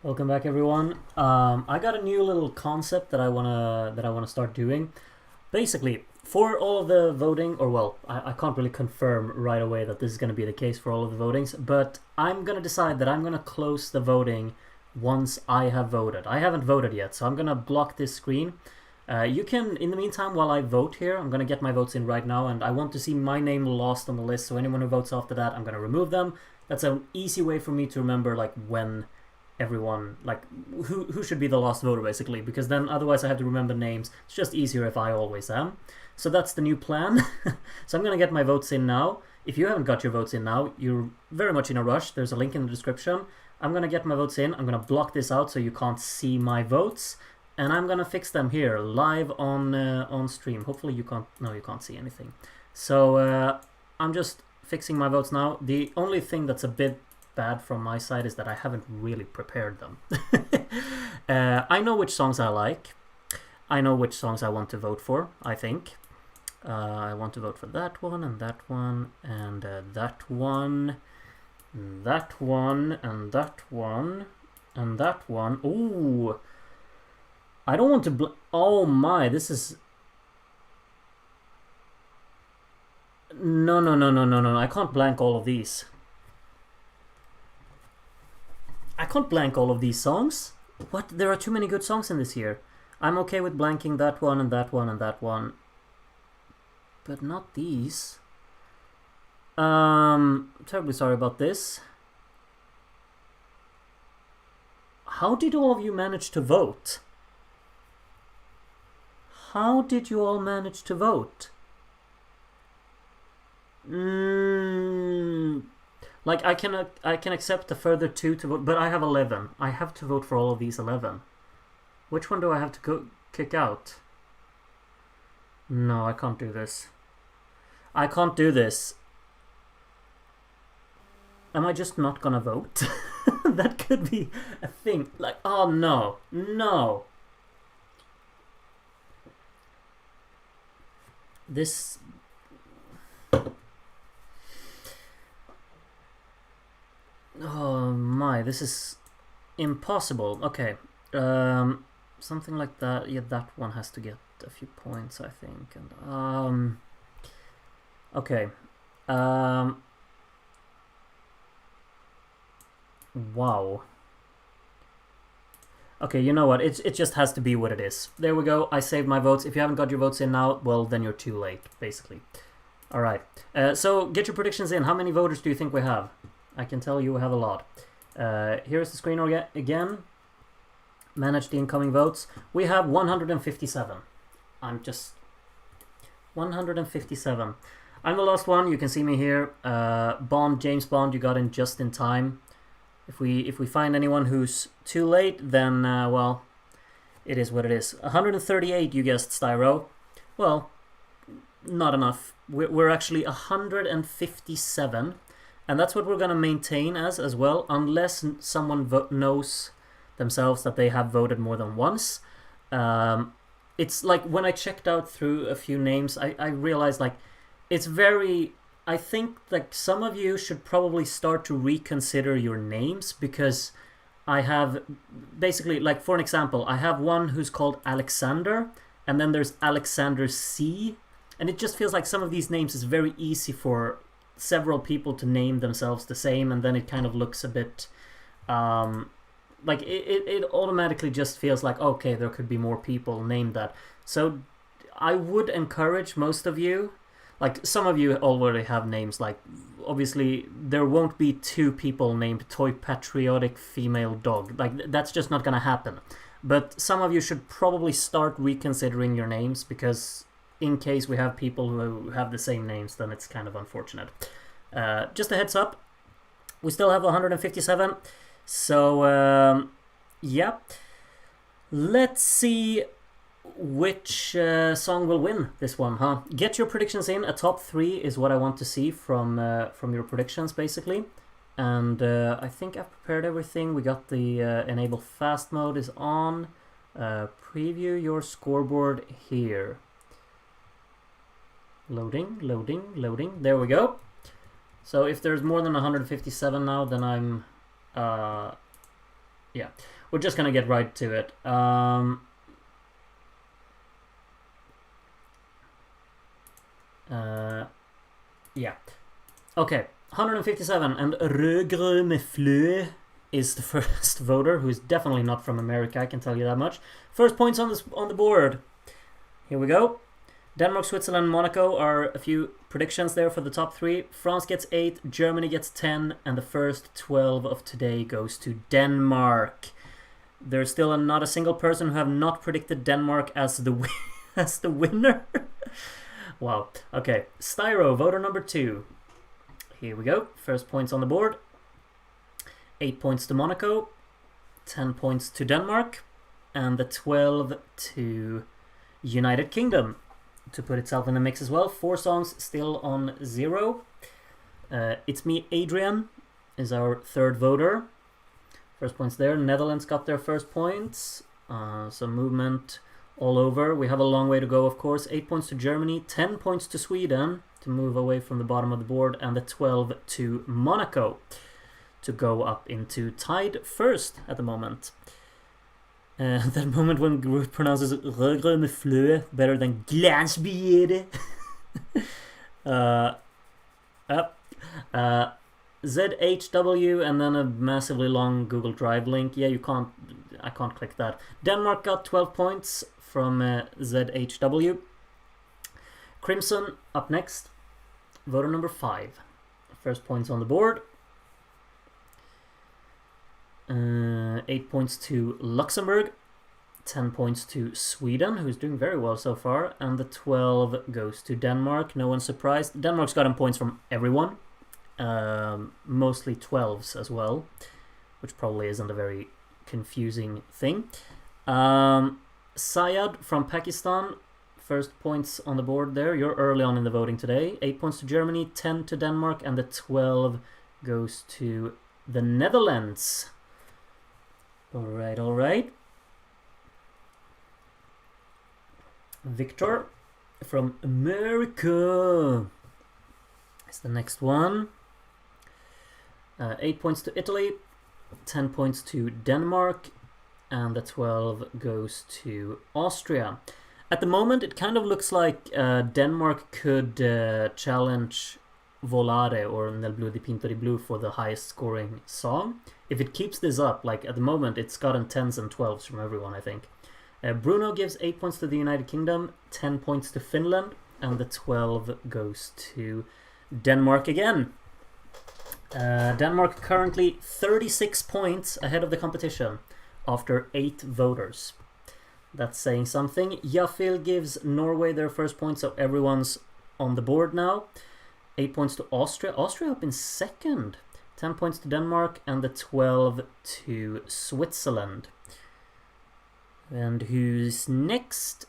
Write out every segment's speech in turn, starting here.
Welcome back, everyone. I got a new little concept that I wanna start doing. Basically, for all of the voting, or well, I can't really confirm right away that this is gonna be the case for all of the votings, but I'm gonna decide that I'm gonna close the voting once I have voted. I haven't voted yet, so I'm gonna block this screen. You can, in the meantime, while I vote here, I'm gonna get my votes in right now, and I want to see my name lost on the list. So anyone who votes after that, I'm gonna remove them. That's an easy way for me to remember, like, when everyone, like, who should be the last voter, basically, because then otherwise I have to remember names. It's just easier if I always am. So that's the new plan. So I'm gonna get my votes in now. If you haven't got your votes in now, you're very much in a rush. There's a link in the description. I'm gonna get my votes in. I'm gonna block this out so you can't see my votes, and I'm gonna fix them here live on stream. Hopefully you can't. No, you can't see anything. So I'm just fixing my votes now. The only thing that's a bit bad from my side is that I haven't really prepared them. I know which songs I like. I know which songs I want to vote for, I think. I want to vote for that one, and that one, and that one, and that one, and that one, and that one. Ooh! I don't want to oh my, this is... No, I can't blank all of these. I can't blank all of these songs. What? There are too many good songs in this year. I'm okay with blanking that one and that one and that one. But not these. Terribly sorry about this. How did all of you manage to vote? How did you all manage to vote? Like, I can accept the further 2 to vote, but I have 11. I have to vote for all of these 11. Which one do I have to kick out? No, I can't do this. I can't do this. Am I just not gonna vote? That could be a thing. Like, oh no. No. This... Oh my, this is impossible. Okay, something like that. Yeah, that one has to get a few points, I think. And okay, wow. Okay, you know what? It just has to be what it is. There we go. I saved my votes. If you haven't got your votes in now, well, then you're too late, basically. All right. So get your predictions in. How many voters do you think we have? I can tell you we have a lot. Here's the screen again. Manage the incoming votes. We have 157. I'm just... 157. I'm the last one. You can see me here. Bond, James Bond, you got in just in time. If we find anyone who's too late, then, well, it is what it is. 138, you guessed, Styro. Well, not enough. We're actually 157. And that's what we're going to maintain as well, unless someone knows themselves that they have voted more than once. It's like, when I checked out through a few names, I realized, like, it's very... I think, like, some of you should probably start to reconsider your names, because I have... Basically, like, for an example, I have one who's called Alexander, and then there's Alexander C. And it just feels like some of these names is very easy for several people to name themselves the same, and then it kind of looks a bit like it automatically just feels like, okay, there could be more people named that. So I would encourage most of you, like, some of you already have names, like, obviously there won't be 2 people named Toy Patriotic Female Dog, like, that's just not gonna happen. But some of you should probably start reconsidering your names, because in case we have people who have the same names, then it's kind of unfortunate. Just a heads up, we still have 157. So, yeah. Let's see which song will win this one, huh? Get your predictions in. A top 3 is what I want to see from your predictions, basically. And I think I've prepared everything. We got the enable fast mode is on. Preview your scoreboard here. Loading. There we go. So if there's more than 157 now, then I'm Yeah, we're just gonna get right to it. Yeah. Okay, 157, and Rødgrønne Flø is the first voter, who is definitely not from America, I can tell you that much. First points on the board. Here we go. Denmark, Switzerland, Monaco are a few predictions there for the top 3. France gets 8, Germany gets 10, and the first 12 of today goes to Denmark. There's still not a single person who have not predicted Denmark as the as the winner. Wow. Okay, Styro, voter number 2. Here we go. First points on the board. 8 points to Monaco, 10 points to Denmark, and the 12 to United Kingdom to put itself in the mix as well. 4 songs still on 0. It's Me, Adrian is our third voter. First points there. Netherlands got their first points. Some movement all over. We have a long way to go, of course. 8 points to Germany, 10 points to Sweden to move away from the bottom of the board, and the 12 to Monaco to go up into tied first at the moment. That moment when Groot pronounces Rødgrønne Flø better than Glansbiere. ZHW and then a massively long Google Drive link. Yeah, I can't click that. Denmark got 12 points from ZHW. Crimson up next. Voter number 5. First points on the board. 8 points to Luxembourg, 10 points to Sweden, who's doing very well so far, and the 12 goes to Denmark. No one's surprised. Denmark's gotten points from everyone, mostly 12s as well, which probably isn't a very confusing thing. Syed from Pakistan, first points on the board there. You're early on in the voting today. 8 points to Germany, 10 to Denmark, and the 12 goes to the Netherlands. All right. Victor from America is the next one. 8 points to Italy, 10 points to Denmark, and the 12 goes to Austria. At the moment, it kind of looks like Denmark could challenge Volare or Nel Blu di Pinto di Blu for the highest scoring song. If it keeps this up, like at the moment, it's gotten 10s and 12s from everyone, I think. Bruno gives 8 points to the United Kingdom, 10 points to Finland, and the 12 goes to Denmark again. Denmark currently 36 points ahead of the competition after 8 voters. That's saying something. Jafil gives Norway their first point, so everyone's on the board now. 8 points to Austria. Austria up in second. 10 points to Denmark, and the 12 to Switzerland. And who's next?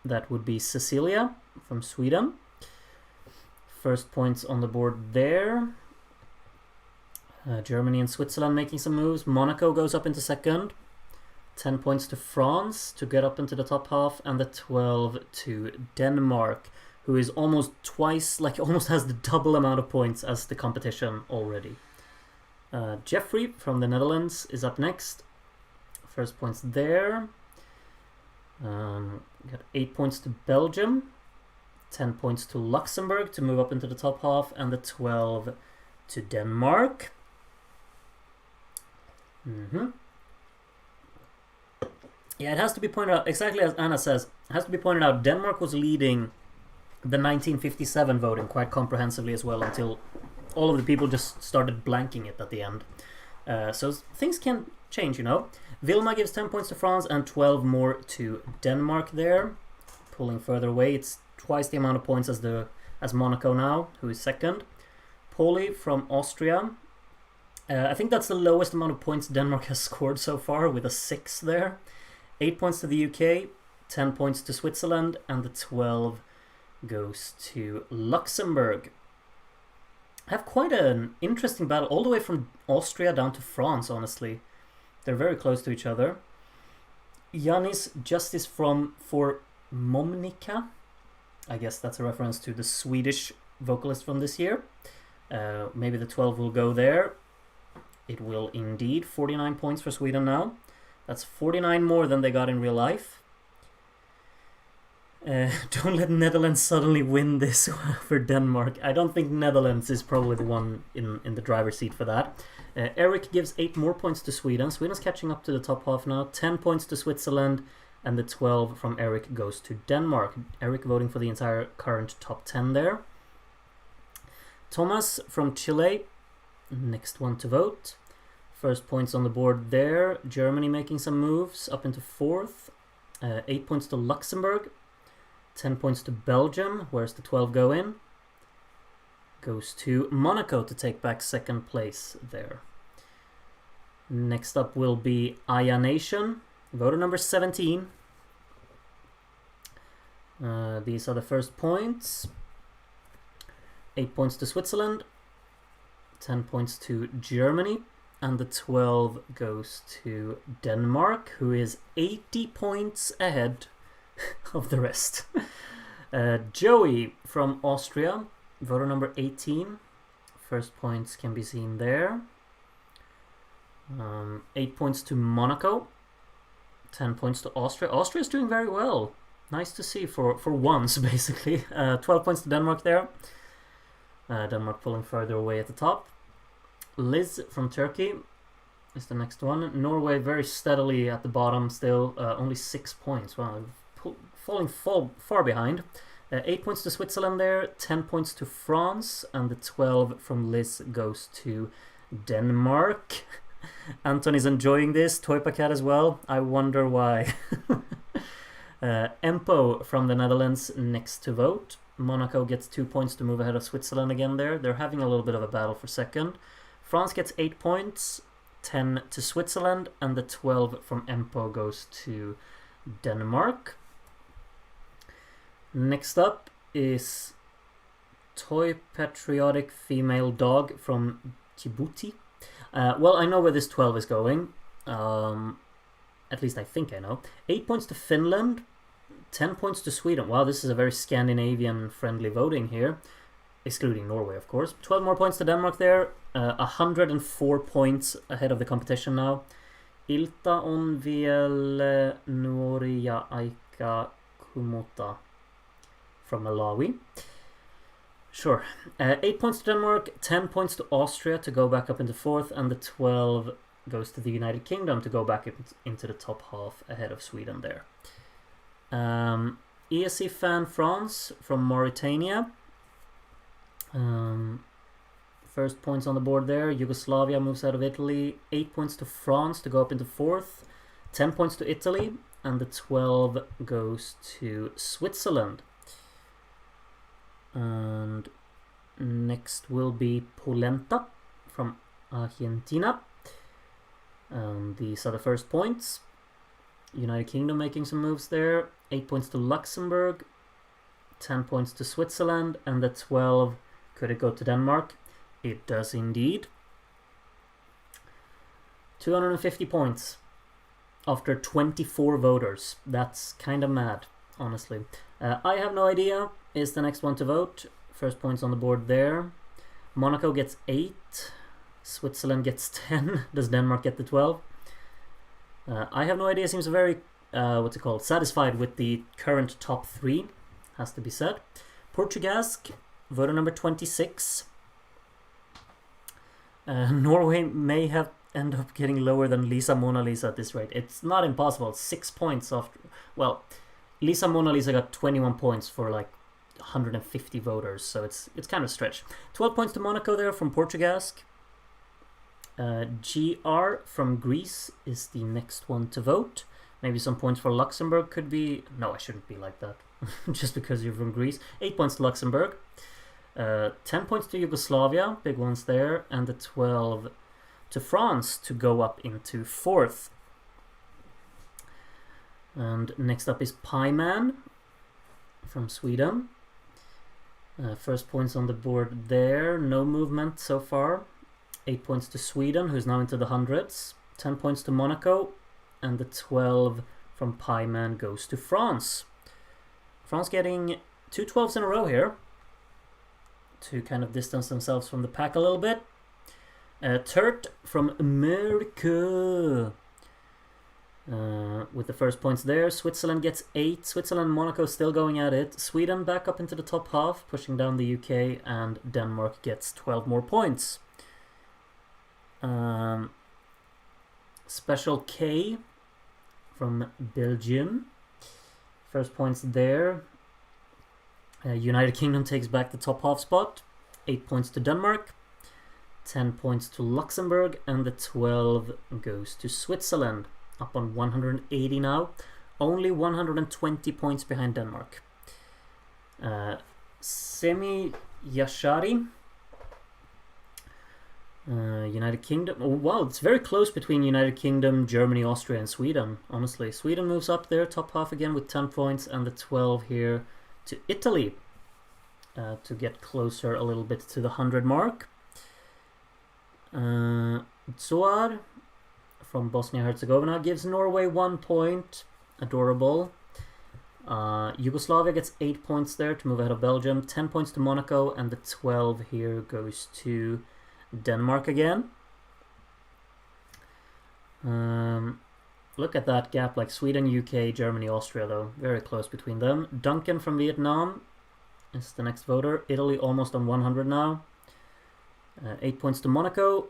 That would be Cecilia from Sweden. First points on the board there. Germany and Switzerland making some moves. Monaco goes up into second. 10 points to France to get up into the top half, and the 12 to Denmark, who is almost twice, like almost has the double amount of points as the competition already. Jeffrey from the Netherlands is up next. First points there. Got 8 points to Belgium, 10 points to Luxembourg to move up into the top half, and the 12 to Denmark. Yeah, it has to be pointed out, exactly as Anna says, it has to be pointed out, Denmark was leading the 1957 voting quite comprehensively as well, until all of the people just started blanking it at the end. So things can change, you know. Vilma gives 10 points to France and 12 more to Denmark there. Pulling further away, it's twice the amount of points as Monaco now, who is second. Poli from Austria. I think that's the lowest amount of points Denmark has scored so far, with a 6 there. 8 points to the UK, 10 points to Switzerland, and the 12 goes to Luxembourg. Have quite an interesting battle all the way from Austria down to France, honestly. They're very close to each other. Janis Justice for Momnica. I guess that's a reference to the Swedish vocalist from this year. Maybe the 12 will go there. It will indeed. 49 points for Sweden now. That's 49 more than they got in real life. Don't let Netherlands suddenly win this for Denmark. I don't think Netherlands is probably the one in the driver's seat for that. Eric gives 8 more points to Sweden. Sweden's catching up to the top half now. 10 points to Switzerland, and the 12 from Eric goes to Denmark. Eric voting for the entire current top 10 there. Thomas from Chile, next one to vote. First points on the board there. Germany making some moves up into 4th. 8 points to Luxembourg. 10 points to Belgium. Where's the 12 go in? Goes to Monaco to take back 2nd place there. Next up will be Aya Nation. Voter number 17. These are the first points. 8 points to Switzerland. 10 points to Germany. And the 12 goes to Denmark, who is 80 points ahead of the rest. Joey from Austria, voter number 18. First points can be seen there. 8 points to Monaco. 10 points to Austria. Austria is doing very well. Nice to see for once, basically. 12 points to Denmark there. Denmark pulling further away at the top. Liz from Turkey is the next one. Norway very steadily at the bottom still. Only 6 points. Well, falling far behind. 8 points to Switzerland there. 10 points to France. And the 12 from Liz goes to Denmark. Anton is enjoying this. Toypacat as well. I wonder why. Empo from the Netherlands next to vote. Monaco gets 2 points to move ahead of Switzerland again there. They're having a little bit of a battle for second. France gets 8 points, 10 to Switzerland, and the 12 from Empo goes to Denmark. Next up is Toy Patriotic Female Dog from Djibouti. Well, I know where this 12 is going. At least I think I know. 8 points to Finland, 10 points to Sweden. Wow, this is a very Scandinavian-friendly voting here. Excluding Norway, of course. 12 more points to Denmark there. 104 points ahead of the competition now. Ilta on viel nuoria aika kumota from Malawi. Sure. 8 points to Denmark, 10 points to Austria to go back up into 4th, and the 12 goes to the United Kingdom to go back into the top half ahead of Sweden there. ESC fan France from Mauritania. First points on the board there. Yugoslavia moves out of Italy. 8 points to France to go up into 4th. 10 points to Italy. And the 12 goes to Switzerland. And next will be Polenta from Argentina. These are the first points. United Kingdom making some moves there. 8 points to Luxembourg. 10 points to Switzerland. And the 12, could it go to Denmark? It does indeed. 250 points after 24 voters. That's kind of mad, honestly. I have no idea is the next one to vote. First points on the board there. Monaco gets 8. Switzerland gets 10. Does Denmark get the 12? I have no idea. Seems very, satisfied with the current top 3, has to be said. Portugasque, voter number 26. Norway may have end up getting lower than Lisa Mona Lisa at this rate. It's not impossible. It's 6 points after. Well, Lisa Mona Lisa got 21 points for like 150 voters, so it's kind of a stretch. 12 points to Monaco there from Portugasque. GR from Greece is the next one to vote. Maybe some points for Luxembourg could be. No, I shouldn't be like that. Just because you're from Greece. 8 points to Luxembourg. 10 points to Yugoslavia, big ones there, and the 12 to France to go up into 4th. And next up is Pieman from Sweden. First points on the board there, no movement so far. 8 points to Sweden, who's now into the hundreds. 10 points to Monaco, and the 12 from Pieman goes to France. France getting 2 12s in a row here to kind of distance themselves from the pack a little bit. Turt from America. With the first points there. Switzerland gets 8. Switzerland and Monaco still going at it. Sweden back up into the top half, pushing down the UK, and Denmark gets 12 more points. Special K from Belgium. First points there. United Kingdom takes back the top half spot. 8 points to Denmark. 10 points to Luxembourg, and the 12 goes to Switzerland. Up on 180 now. Only 120 points behind Denmark. Semi Yashari. United Kingdom. Oh, wow, it's very close between United Kingdom, Germany, Austria, and Sweden. Honestly, Sweden moves up there, top half again with 10 points, and the 12 here to Italy to get closer a little bit to the 100 mark. Zoar from Bosnia-Herzegovina gives Norway 1 point. Adorable. Yugoslavia gets 8 points there to move ahead of Belgium. 10 points to Monaco, and the 12 here goes to Denmark again. Look at that gap, like Sweden, UK, Germany, Austria, though. Very close between them. Duncan from Vietnam is the next voter. Italy almost on 100 now. 8 points to Monaco.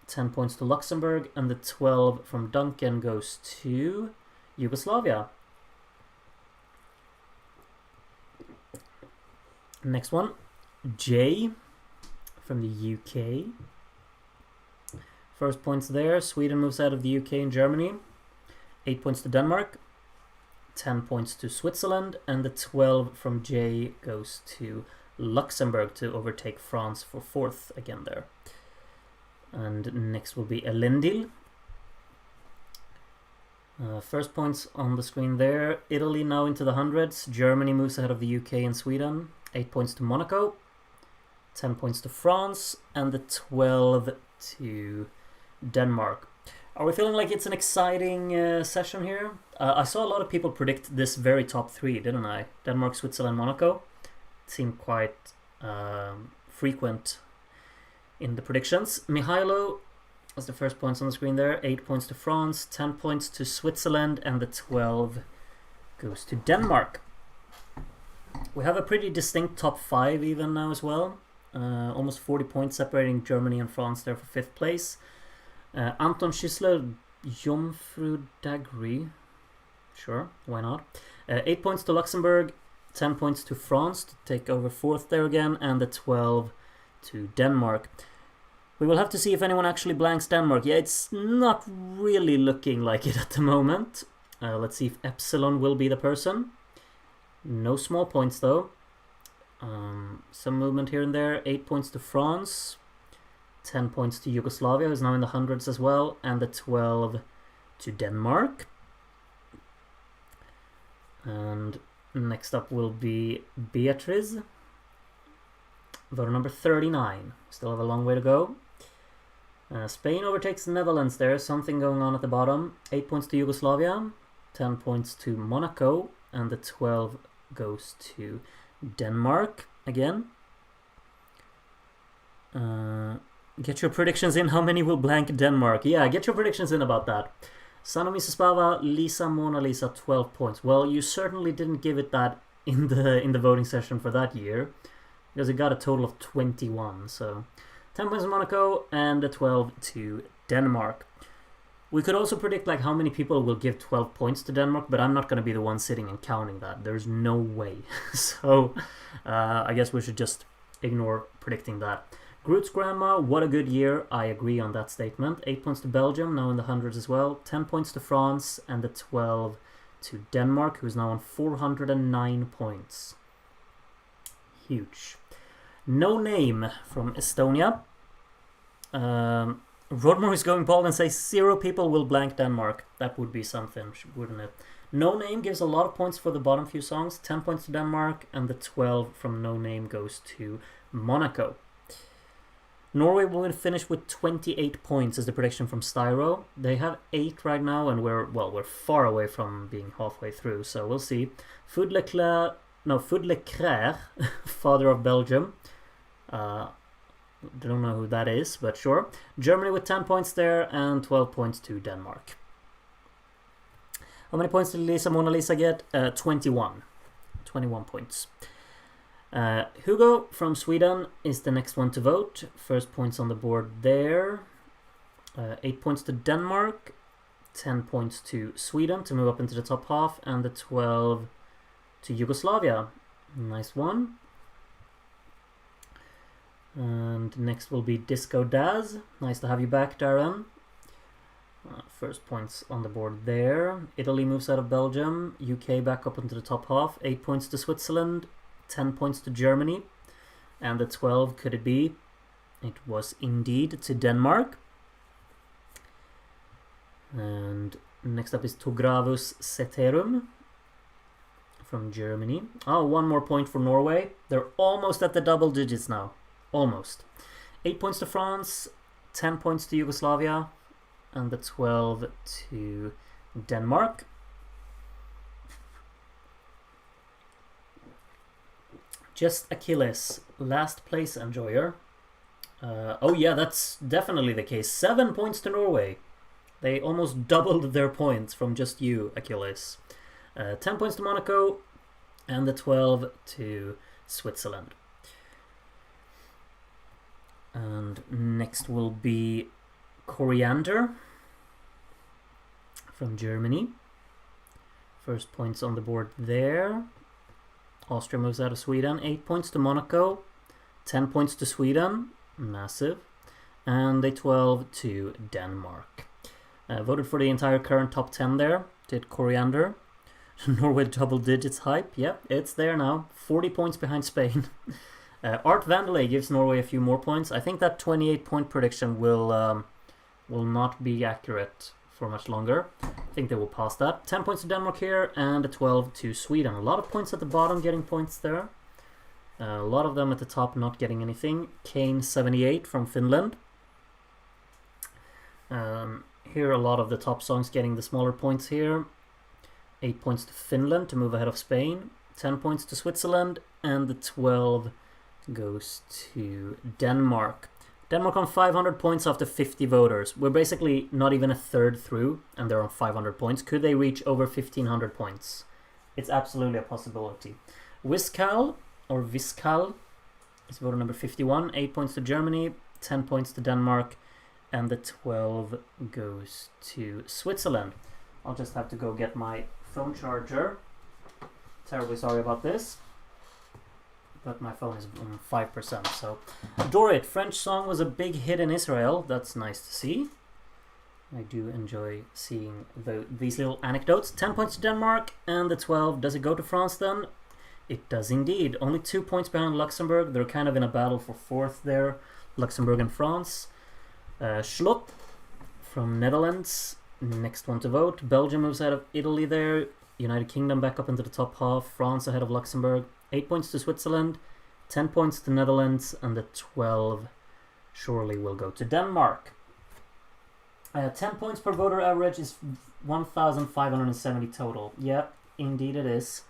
10 points to Luxembourg, and the 12 from Duncan goes to Yugoslavia. Next one, J from the UK. First points there. Sweden moves out of the UK and Germany. 8 points to Denmark. 10 points to Switzerland, and the 12 from J goes to Luxembourg to overtake France for 4th again there. And next will be Elendil. First points on the screen there. Italy now into the hundreds. Germany moves ahead of the UK and Sweden. 8 points to Monaco. 10 points to France. And the 12 to Denmark. Are we feeling like it's an exciting session here? I saw a lot of people predict this very top 3, didn't I? Denmark, Switzerland, Monaco. It seemed quite frequent in the predictions. Mihailo was the first points on the screen there. 8 points to France, 10 points to Switzerland, and the 12 goes to Denmark. We have a pretty distinct top 5 even now as well. Almost 40 points separating Germany and France there for 5th place. Anton Schüssler, Jomfru Dagri. Sure, why not? 8 points to Luxembourg, 10 points to France to take over 4th there again, and the 12 to Denmark. We will have to see if anyone actually blanks Denmark. Yeah, it's not really looking like it at the moment. Let's see if Epsilon will be the person. No small points though. Some movement here and there. 8 points to France. 10 points to Yugoslavia, who's now in the hundreds as well. And the 12 to Denmark. And next up will be Beatriz. Voter number 39. Still have a long way to go. Spain overtakes the Netherlands there. Something going on at the bottom. 8 points to Yugoslavia. 10 points to Monaco. And the 12 goes to Denmark again. Get your predictions in. How many will blank Denmark? Yeah, get your predictions in about that. Sanomi Spava, Lisa Mona Lisa, 12 points. Well, you certainly didn't give it that in the voting session for that year, because it got a total of 21. So 10 points to Monaco and the 12 to Denmark. We could also predict like how many people will give 12 points to Denmark, but I'm not going to be the one sitting and counting that. There's no way. So I guess we should just ignore predicting that. Groot's grandma, what a good year. I agree on that statement. 8 points to Belgium, now in the hundreds as well. 10 points to France, and the 12 to Denmark, who's now on 409 points. Huge. No Name from Estonia. Rodmore is going bold and says 0 people will blank Denmark. That would be something, wouldn't it? No Name gives a lot of points for the bottom few songs. 10 points to Denmark, and the 12 from No Name goes to Monaco. Norway will finish with 28 points is the prediction from Styro. They have 8 right now, and we're far away from being halfway through, so we'll see. Food Leclerc, father of Belgium. Don't know who that is, but sure. Germany with 10 points there, and 12 points to Denmark. How many points did Mona Lisa get? 21. 21 points. Hugo from Sweden is the next one to vote. First points on the board there. 8 points to Denmark. 10 points to Sweden to move up into the top half. And the 12 to Yugoslavia. Nice one. And next will be Disco Daz. Nice to have you back, Darren. First points on the board there. Italy moves out of Belgium. UK back up into the top half. 8 points to Switzerland. 10 points to Germany. And the 12, could it be? It was indeed to Denmark. And next up is Togravus Ceterum from Germany. Oh, one more point for Norway. They're almost at the double digits now. Almost. 8 points to France. 10 points to Yugoslavia. And the 12 to Denmark. Just Achilles, last place enjoyer. Oh yeah, that's definitely the case. 7 points to Norway. They almost doubled their points from just you, Achilles. 10 points to Monaco, and the 12 to Switzerland. And next will be Coriander from Germany. First points on the board there. Austria moves out of Sweden. 8 points to Monaco. 10 points to Sweden. Massive. And a 12 to Denmark. Voted for the entire current top 10 there. Did Coriander. Norway double digits hype. Yep, it's there now. 40 points behind Spain. Art Vandelay gives Norway a few more points. I think that 28 point prediction will not be accurate for much longer. I think they will pass that. 10 points to Denmark here, and a 12 to Sweden. A lot of points at the bottom getting points there. A lot of them at the top not getting anything. Kane 78 from Finland. Here a lot of the top songs getting the smaller points here. 8 points to Finland to move ahead of Spain. 10 points to Switzerland, and the 12 goes to Denmark. Denmark on 500 points after 50 voters. We're basically not even a third through, and they're on 500 points. Could they reach over 1,500 points? It's absolutely a possibility. Viscal, or Viscal, is voter number 51. 8 points to Germany, 10 points to Denmark, and the 12 goes to Switzerland. I'll just have to go get my phone charger. Terribly sorry about this. But my phone is on 5%, so... Dorit, French song was a big hit in Israel. That's nice to see. I do enjoy seeing these little anecdotes. 10 points to Denmark, and the 12. Does it go to France then? It does indeed. Only 2 points behind Luxembourg. They're kind of in a battle for fourth there. Luxembourg and France. Schlot from Netherlands. Next one to vote. Belgium moves out of Italy there. United Kingdom back up into the top half. France ahead of Luxembourg. 8 points to Switzerland, 10 points to Netherlands, and the 12 surely will go to Denmark. 10 points per voter average is 1,570 total. Yeah, indeed it is.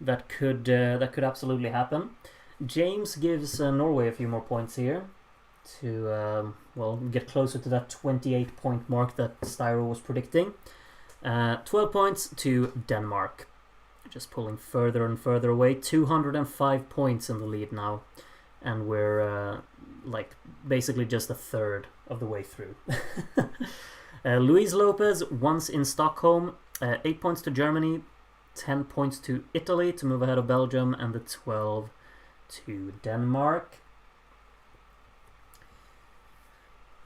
That could absolutely happen. James gives Norway a few more points here to get closer to that 28 point mark that Styro was predicting. 12 points to Denmark. Just pulling further and further away. 205 points in the lead now. And we're basically just a third of the way through. Luis Lopez, once in Stockholm. 8 points to Germany. 10 points to Italy to move ahead of Belgium. And the 12 to Denmark.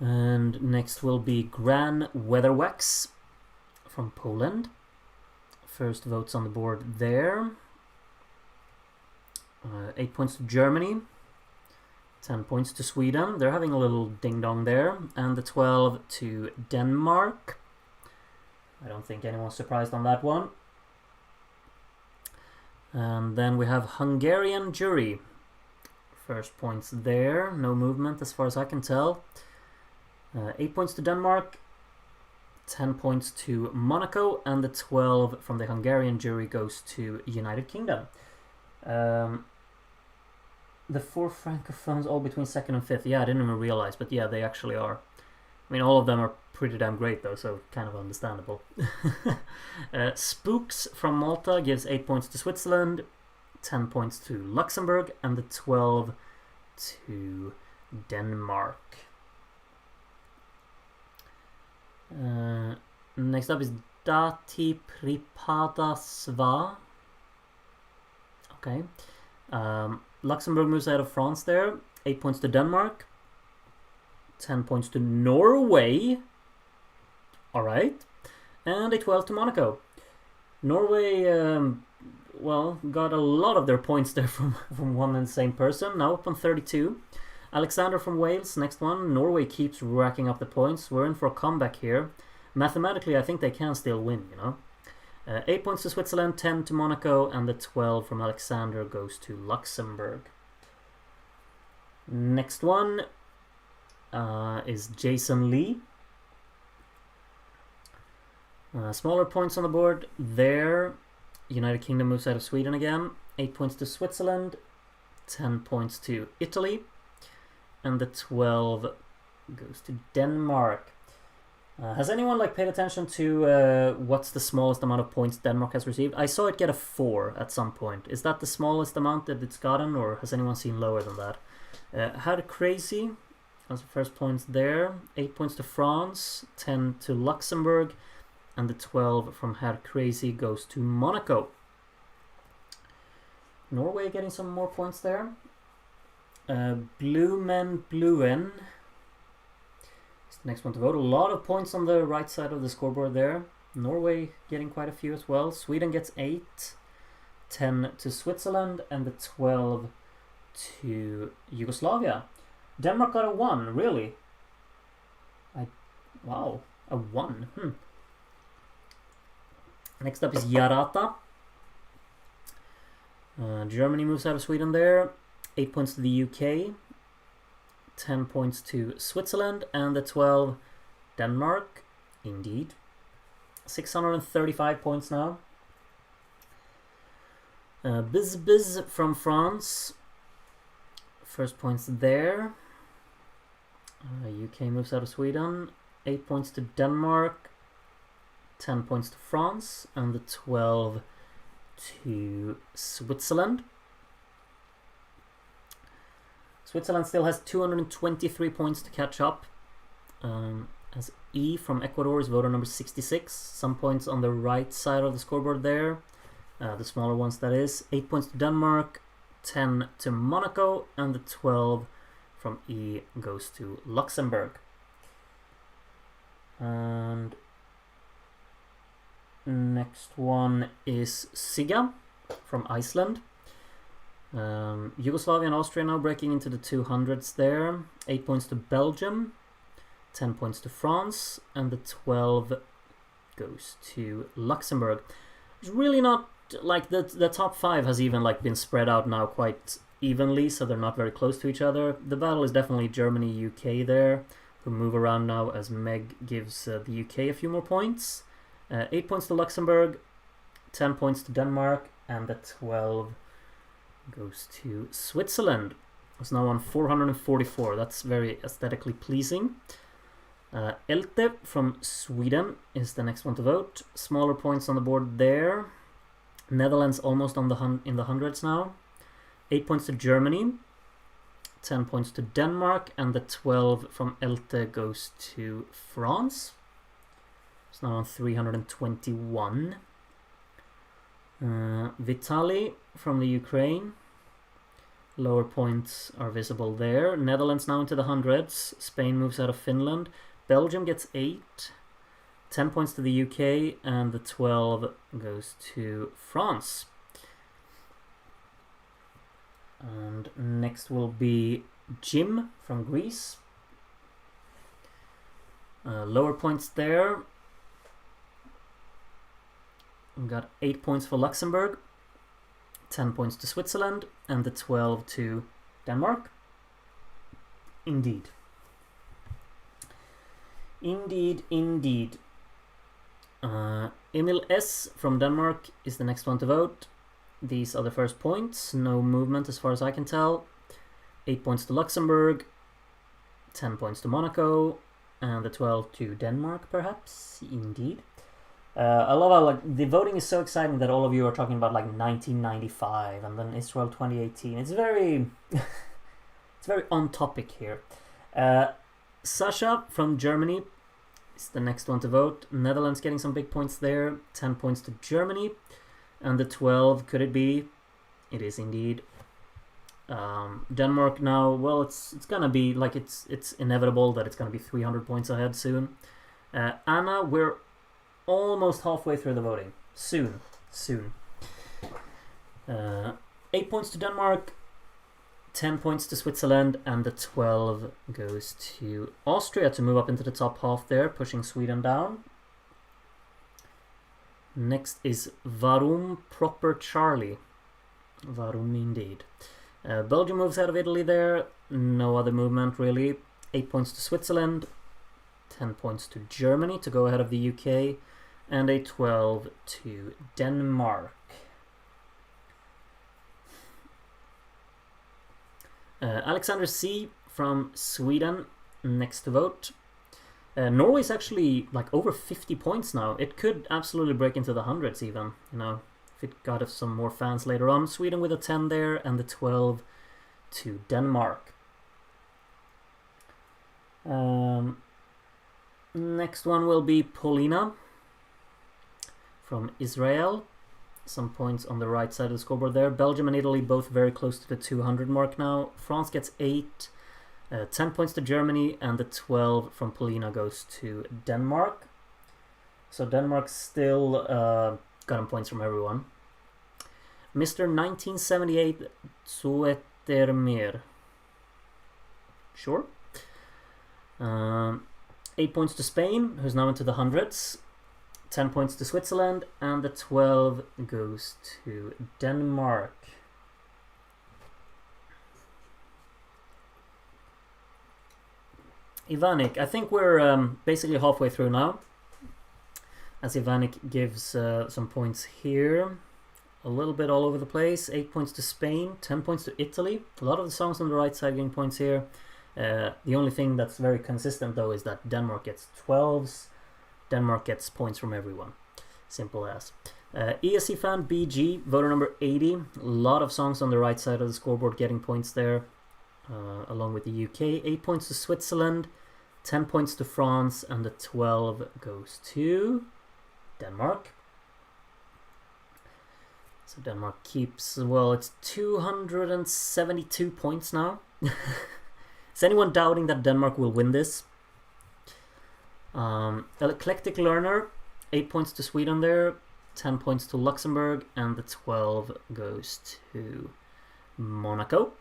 And next will be Gran Weatherwax from Poland. First votes on the board there. 8 points to Germany. 10 points to Sweden. They're having a little ding-dong there. And the 12 to Denmark. I don't think anyone's surprised on that one. And then we have Hungarian jury. First points there. No movement as far as I can tell. 8 points to Denmark. 10 points to Monaco, and the 12 from the Hungarian jury goes to United Kingdom. the 4 francophones all between 2nd and 5th. Yeah, I didn't even realize, but yeah, they actually are. I mean, all of them are pretty damn great though, so kind of understandable. Spooks from Malta gives 8 points to Switzerland, 10 points to Luxembourg, and the 12 to Denmark. Next up is Dati Pripada Sva. Okay. Luxembourg moves ahead of France there. 8 points to Denmark. 10 points to Norway. Alright. And a 12 to Monaco. Norway, well, got a lot of their points there from one and the same person. Now up on 32. Alexander from Wales, next one. Norway keeps racking up the points. We're in for a comeback here. Mathematically, I think they can still win, you know. 8 points to Switzerland, 10 to Monaco, and the 12 from Alexander goes to Luxembourg. Next one is Jason Lee. Smaller points on the board there. United Kingdom moves out of Sweden again. 8 points to Switzerland, 10 points to Italy, and the 12 goes to Denmark. Has anyone paid attention to what's the smallest amount of points Denmark has received? I saw it get a 4 at some point. Is that the smallest amount that it's gotten, or has anyone seen lower than that? How Crazy, that's the first points there. 8 points to France, 10 to Luxembourg, and the 12 from Herr Crazy goes to Monaco. Norway getting some more points there. Bluen is the next one to vote. A lot of points on the right side of the scoreboard there. Norway getting quite a few as well. Sweden gets 8, 10 to Switzerland, and the 12 to Yugoslavia. Denmark got a 1, really? Wow, a 1. Next up is Yarata. Germany moves out of Sweden there. 8 points to the UK. 10 points to Switzerland, and the 12 Denmark. Indeed. 635 points now. Biz from France. First points there. UK moves out of Sweden. 8 points to Denmark. 10 points to France, and the 12 to Switzerland. Switzerland still has 223 points to catch up. As E from Ecuador is voter number 66. Some points on the right side of the scoreboard there. The smaller ones, that is. 8 points to Denmark, 10 to Monaco, and the 12 from E goes to Luxembourg. And next one is Siga from Iceland. Yugoslavia and Austria now breaking into the 200s there. 8 points to Belgium, 10 points to France, and the 12 goes to Luxembourg. It's really not the top 5 has even been spread out now quite evenly, so they're not very close to each other. The battle is definitely Germany, UK there, who move around now as Meg gives the UK a few more points. 8 points to Luxembourg, 10 points to Denmark, and the 12 goes to Switzerland. It's now on 444. That's very aesthetically pleasing. Elte from Sweden is the next one to vote. Smaller points on the board there. Netherlands almost on in the hundreds now. 8 points to Germany, 10 points to Denmark, and the 12 from Elte goes to France. It's now on 321. Vitali from the Ukraine. Lower points are visible there. Netherlands now into the hundreds. Spain moves out of Finland. Belgium gets 8. 10 points to the UK, and the 12 goes to France. And next will be Jim from Greece. Lower points there. We got 8 points for Luxembourg, 10 points to Switzerland, and the 12 to Denmark. Indeed. Indeed. Emil S. from Denmark is the next one to vote. These are the first points. No movement as far as I can tell. 8 points to Luxembourg, 10 points to Monaco, and the 12 to Denmark, perhaps. Indeed. I love how like the voting is so exciting that all of you are talking about like 1995 and then Israel 2018. It's very, it's very on topic here. Sasha from Germany is the next one to vote. Netherlands getting some big points there. 10 points to Germany, and the 12, could it be? It is indeed. Denmark now, well, it's gonna be like it's inevitable that it's gonna be 300 points ahead soon. Anna, we're almost halfway through the voting. Soon. 8 points to Denmark, 10 points to Switzerland, and the 12 goes to Austria to move up into the top half there, pushing Sweden down. Next is Varum Proper Charlie. Varum indeed. Belgium moves out of Italy there. No other movement really. 8 points to Switzerland, 10 points to Germany to go ahead of the UK, and a 12 to Denmark. Alexander C. from Sweden next to vote. Norway's actually like over 50 points now. It could absolutely break into the hundreds even, you know, if it got some more fans later on. Sweden with a 10 there, and the 12 to Denmark. Next one will be Polina from Israel. Some points on the right side of the scoreboard there. Belgium and Italy both very close to the 200 mark now. France gets 8, 10 points to Germany, and the 12 from Polina goes to Denmark. So Denmark still gotten points from everyone. Mr. 1978 Zoetermeer. Sure. 8 points to Spain, who's now into the hundreds. 10 points to Switzerland, and the 12 goes to Denmark. Ivanik, I think we're basically halfway through now, as Ivanik gives some points here. A little bit all over the place. 8 points to Spain, 10 points to Italy. A lot of the songs on the right side getting points here. The only thing that's very consistent though is that Denmark gets 12s. Denmark gets points from everyone. Simple as. ESC fan BG, voter number 80. A lot of songs on the right side of the scoreboard getting points there, along with the UK. 8 points to Switzerland, 10 points to France, and the 12 goes to Denmark. So Denmark keeps, well, it's 272 points now. Is anyone doubting that Denmark will win this? Eclectic Learner, 8 points to Sweden there, 10 points to Luxembourg, and the 12 goes to Monaco.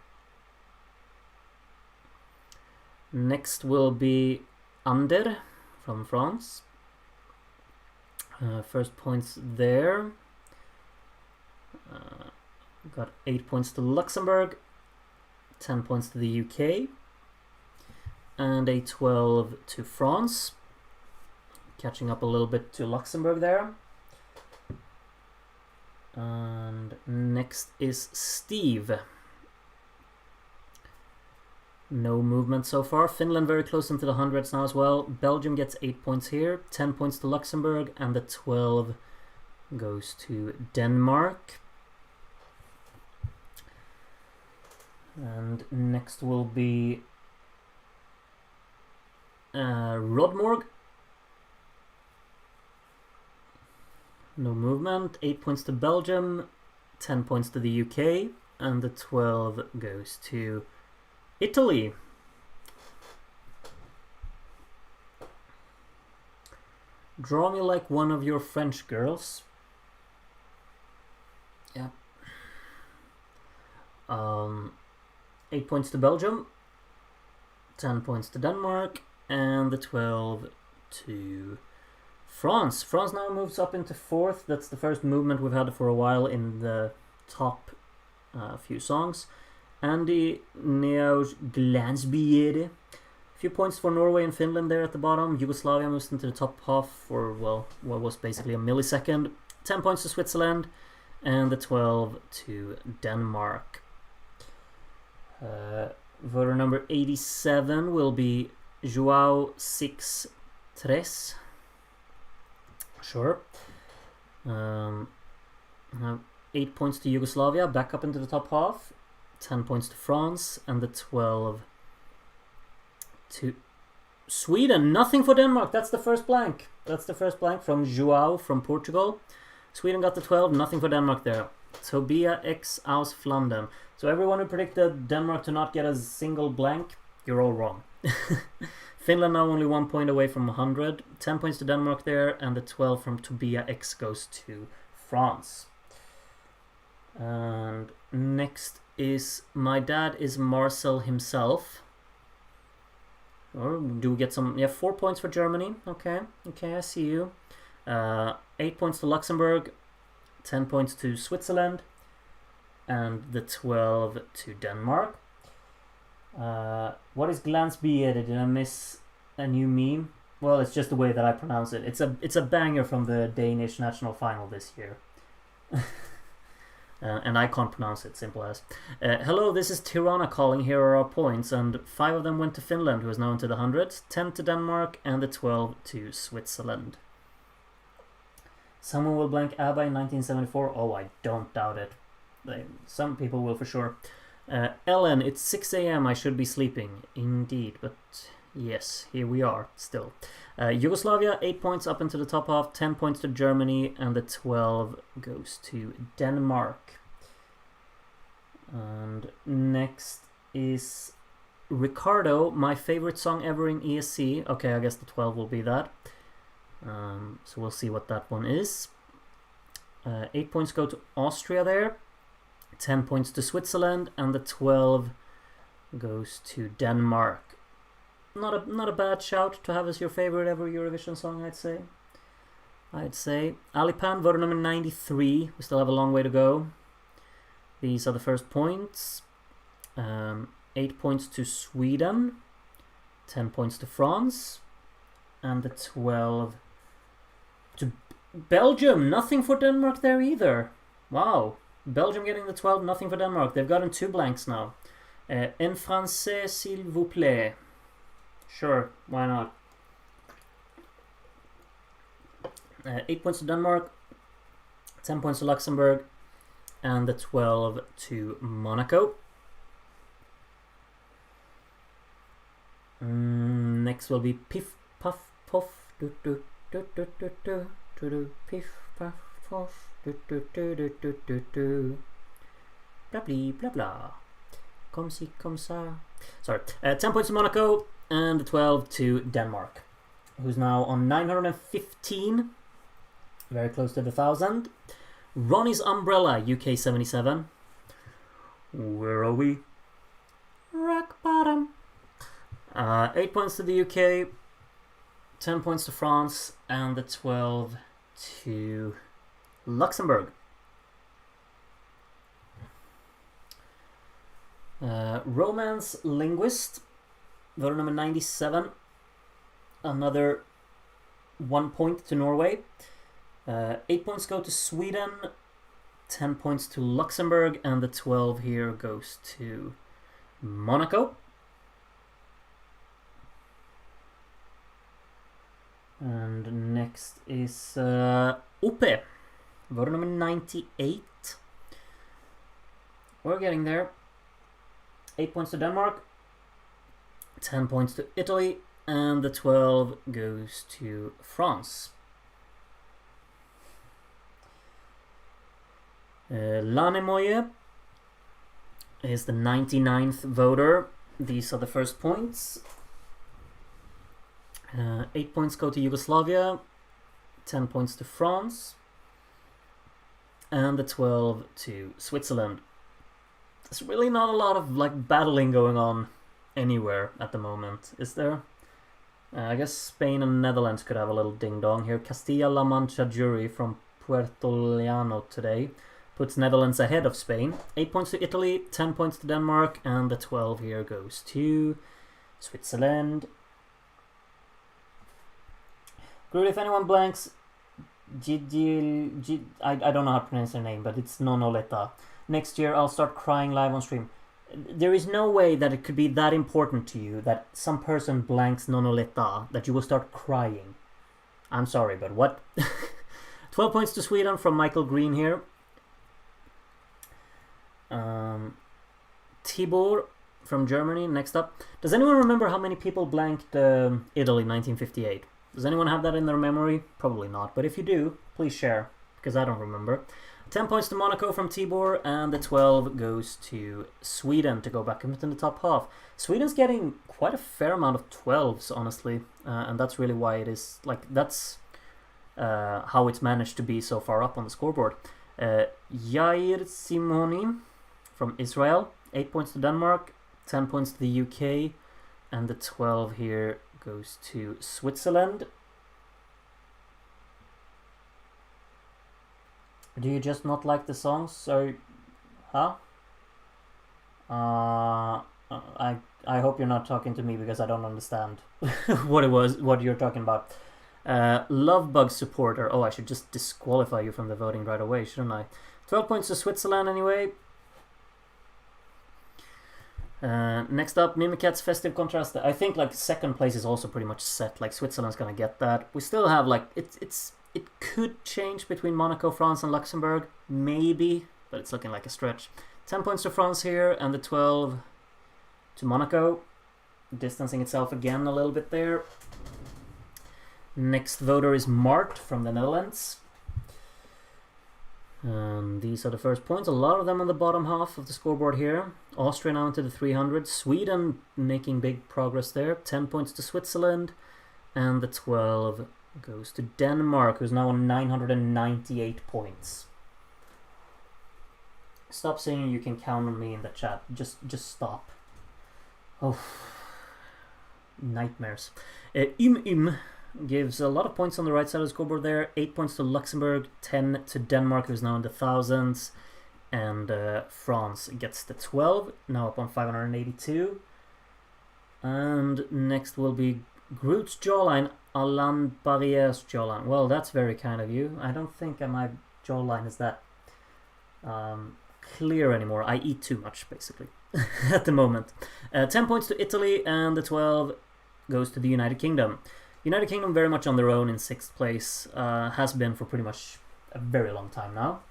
Next will be Ander from France. First points there. Got 8 points to Luxembourg, 10 points to the UK, and a 12 to France. Catching up a little bit to Luxembourg there. And next is Steve. No movement so far. Finland very close into the hundreds now as well. Belgium gets 8 points here, 10 points to Luxembourg, and the 12 goes to Denmark. And next will be Rodmorg. No movement. 8 points to Belgium, 10 points to the UK, and the 12 goes to Italy. Draw me like one of your French girls. Yeah. 8 points to Belgium, 10 points to Denmark, and the 12 to France. France now moves up into 4th. That's the first movement we've had for a while in the top few songs. Andy Neos Glansbiere. Few points for Norway and Finland there at the bottom. Yugoslavia moves into the top half for, well, what was basically a millisecond. 10 points to Switzerland, and the 12 to Denmark. Voter number 87 will be Joao 6-3. Sure. 8 points to Yugoslavia, back up into the top half. 10 points to France, and the 12 to Sweden. Nothing for Denmark. That's the first blank. That's the first blank from Joao from Portugal. Sweden got the 12. Nothing for Denmark there. Tobia X aus Flandern. So everyone who predicted Denmark to not get a single blank, you're all wrong. Finland now only 1 point away from 100. 10 points to Denmark there, and the 12 from Tobia X goes to France. And next is My Dad is Marcel himself. Or do we get some? Yeah, 4 points for Germany. Okay, I see you. 8 points to Luxembourg, 10 points to Switzerland, and the 12 to Denmark. What is Glansbeard? Did I miss a new meme? Well, it's just the way that I pronounce it. It's a banger from the Danish national final this year. And I can't pronounce it, simple as. Hello, this is Tirana calling. Here are our points, and 5 of them went to Finland, who is now into the hundreds, 10 to Denmark, and the 12 to Switzerland. Someone will blank ABBA in 1974. Oh, I don't doubt it. Some people will for sure. Ellen, it's 6 a.m. I should be sleeping. Indeed, but yes, here we are still. Yugoslavia, 8 points up into the top half, 10 points to Germany, and the 12 goes to Denmark. And next is Ricardo, my favorite song ever in ESC. Okay, I guess the 12 will be that. So we'll see what that one is. 8 points go to Austria there, 10 points to Switzerland, and the 12 goes to Denmark. Not a bad shout to have as your favorite ever Eurovision song, I'd say. Alipan, voter number 93. We still have a long way to go. These are the first points. 8 points to Sweden, 10 points to France, and the 12 to Belgium. Nothing for Denmark there either. Wow. Belgium getting the 12, nothing for Denmark. They've gotten 2 blanks now. En français, s'il vous plaît. Sure, why not? 8 points to Denmark, 10 points to Luxembourg, and the 12 to Monaco. Next will be Piff, Puff, Puff, do do do do do do do do Piff, Puff, Puff, do do do do do do do blah blah blah blah. Comme si, comme ça. Sorry, 10 points to Monaco, and the 12 to Denmark, who's now on 915, very close to the 1,000. Ronnie's Umbrella, UK 77. Where are we? Rock bottom. 8 points to the UK, 10 points to France, and the 12 to Luxembourg. Romance Linguist, voter number 97. Another 1 point to Norway. 8 points go to Sweden, 10 points to Luxembourg, and the 12 here goes to Monaco. And next is Upe, voter number 98. We're getting there. 8 points to Denmark, 10 points to Italy, and the 12 goes to France. Lanemoye is the 99th voter. These are the first points. 8 points go to Yugoslavia, 10 points to France, and the 12 to Switzerland. There's really not a lot of battling going on anywhere at the moment, is there? I guess Spain and Netherlands could have a little ding-dong here. Castilla-La Mancha jury from Puerto Llano today puts Netherlands ahead of Spain. 8 points to Italy, 10 points to Denmark, and the 12 here goes to Switzerland. Good, if anyone blanks, I don't know how to pronounce her name, but it's Nonoleta. Next year I'll start crying live on stream. There is no way that it could be that important to you that some person blanks Nonoleta that you will start crying. I'm sorry, but what? 12 points to Sweden from Michael Green here. Tibor from Germany, next up. Does anyone remember how many people blanked Italy 1958? Does anyone have that in their memory? Probably not, but if you do, please share, because I don't remember. 10 points to Monaco from Tibor, and the 12 goes to Sweden to go back into the top half. Sweden's getting quite a fair amount of 12s, honestly, and that's really why it is, like, that's how it's managed to be so far up on the scoreboard. Yair Simoni from Israel, 8 points to Denmark, 10 points to the UK, and the 12 here goes to Switzerland. Do you just not like the songs? Or, huh? I hope you're not talking to me because I don't understand what you're talking about. Lovebug supporter. Oh, I should just disqualify you from the voting right away, shouldn't I? 12 points to Switzerland anyway. Next up, Mimikat's Festive Contrast. I think like second place is also pretty much set. Like Switzerland's gonna get that. We still have like it could change between Monaco, France, and Luxembourg, maybe, but it's looking like a stretch. 10 points to France here, and the 12 to Monaco, distancing itself again a little bit there. Next voter is Mart from the Netherlands. These are the first points. A lot of them on the bottom half of the scoreboard here. Austria now into the 300. Sweden making big progress there. 10 points to Switzerland. And the 12 goes to Denmark, who's now on 998 points. Stop saying you can count on me in the chat. Just stop. Oh, nightmares. Gives a lot of points on the right side of the scoreboard there. 8 points to Luxembourg, 10 to Denmark, who's now in the thousands. And France gets the 12, now up on 582. And next will be Groot's jawline, Alain Barriere's jawline. Well, that's very kind of you. I don't think my jawline is that clear anymore. I eat too much, basically, at the moment. 10 points to Italy, and the 12 goes to the United Kingdom. United Kingdom very much on their own in 6th place, has been for pretty much a very long time now.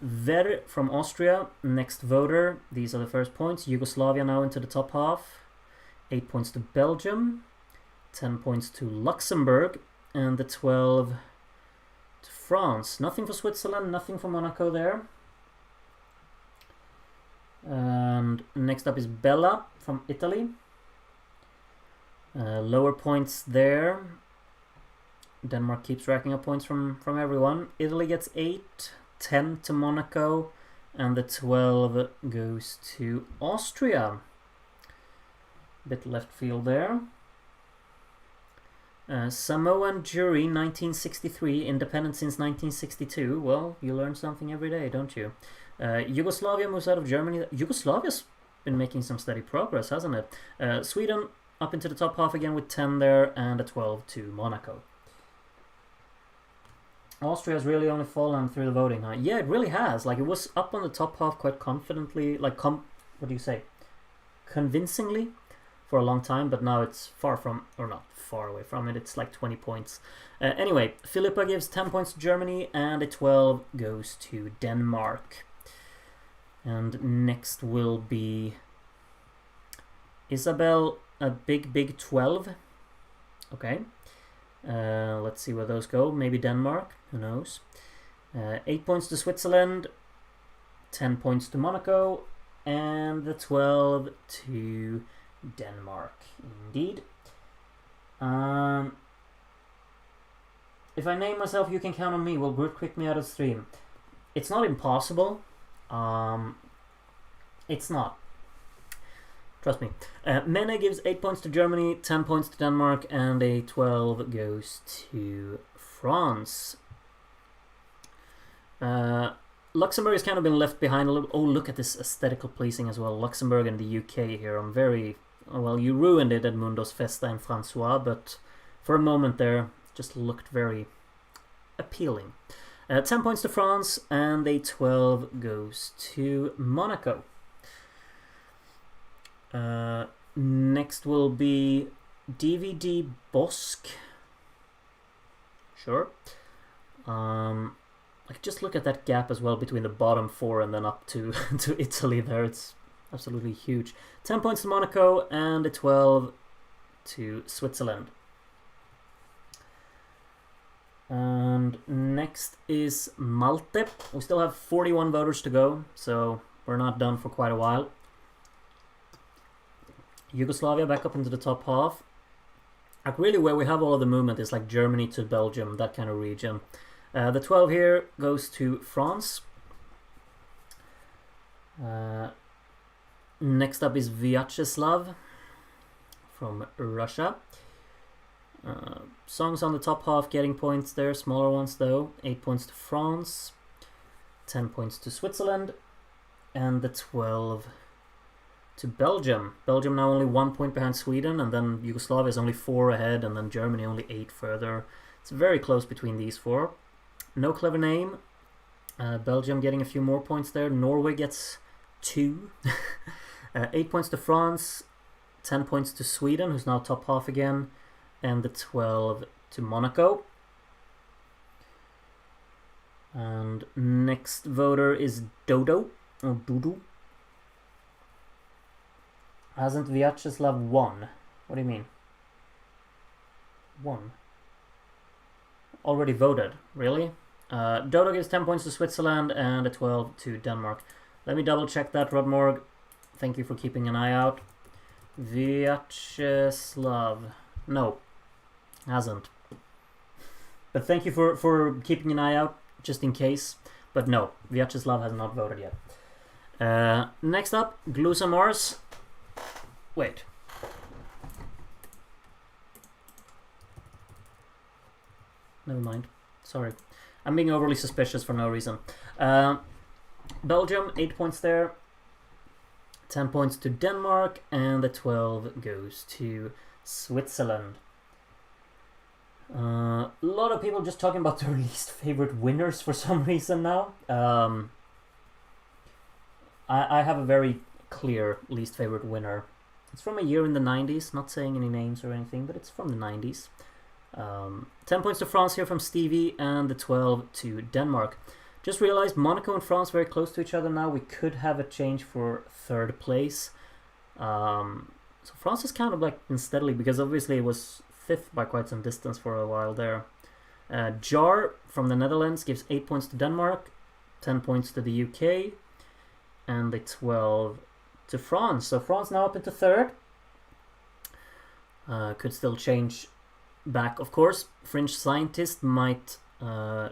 Ver from Austria, next voter. These are the first points. Yugoslavia now into the top half. 8 points to Belgium, 10 points to Luxembourg, and the 12 to France. Nothing for Switzerland, nothing for Monaco there. And next up is Bella from Italy. Lower points there. Denmark keeps racking up points from everyone. Italy gets 8, 10 to Monaco, and the 12 goes to Austria. Bit left field there. Samoan jury 1963, independent since 1962. Well, you learn something every day, don't you? Yugoslavia moves out of Germany. Yugoslavia's been making some steady progress, hasn't it? Sweden up into the top half again with 10 there, and a 12 to Monaco. Austria's really only fallen through the voting, huh? Yeah, it really has. Like, it was up on the top half quite confidently, like, what do you say? Convincingly for a long time, but now it's far from, or not far away from it, it's like 20 points. Anyway, Philippa gives 10 points to Germany, and a 12 goes to Denmark. And next will be Isabel, a big 12. Okay. Let's see where those go. Maybe Denmark, who knows. 8 points to Switzerland, 10 points to Monaco, and the 12 to Denmark. Indeed. If I name myself, you can count on me. Will Groot kick me out of the stream? It's not impossible. It's not. Trust me. Mene gives 8 points to Germany, 10 points to Denmark, and a 12 goes to France. Luxembourg has kind of been left behind a little. Oh, look at this aesthetical pleasing as well. Luxembourg and the UK here. I'm very... Well, you ruined it, Edmundo's Festa and Francois, but for a moment there, just looked very appealing. 10 points to France, and a 12 goes to Monaco. Next will be DVD Bosk. Sure. Like, just look at that gap as well between the bottom 4 and then up to to Italy there. It's absolutely huge. 10 points to Monaco and a 12 to Switzerland. And next is Malte. We still have 41 voters to go, so we're not done for quite a while. Yugoslavia back up into the top half. Like, really where we have all of the movement is like Germany to Belgium, that kind of region. The 12 here goes to France. Next up is Vyacheslav from Russia. Songs on the top half getting points there, smaller ones though. 8 points to France, 10 points to Switzerland, and the 12 to Belgium. Belgium now only 1 point behind Sweden, and then Yugoslavia is only 4 ahead, and then Germany only 8 further. It's very close between these 4. No clever name. Belgium getting a few more points there. Norway gets 2. 8 points to France, 10 points to Sweden, who's now top half again, and the 12 to Monaco. And next voter is Dodo, or Dudu. Hasn't Vyacheslav won? What do you mean? Won? Already voted, really? Dodo gives 10 points to Switzerland and a 12 to Denmark. Let me double check that, Rodmorg. Thank you for keeping an eye out. Vyacheslav. No, hasn't. But thank you for keeping an eye out, just in case. But no, Vyacheslav has not voted yet. Next up, Glusamars. Wait. Never mind. Sorry. I'm being overly suspicious for no reason. Belgium, 8 points there. 10 points to Denmark, and the 12 goes to Switzerland. A lot of people just talking about their least favorite winners for some reason now. I have a very clear least favorite winner. It's from a year in the 90s, not saying any names or anything, but it's from the 90s. 10 points to France here from Stevie, and the 12 to Denmark. Just realized Monaco and France very close to each other now. We could have a change for third place. So France is kind of like unsteadily, because obviously it was fifth by quite some distance for a while there. Jar from the Netherlands gives 8 points to Denmark, 10 points to the UK, and the 12 to France. So France now up into third. Could still change back, of course. Fringe Scientist might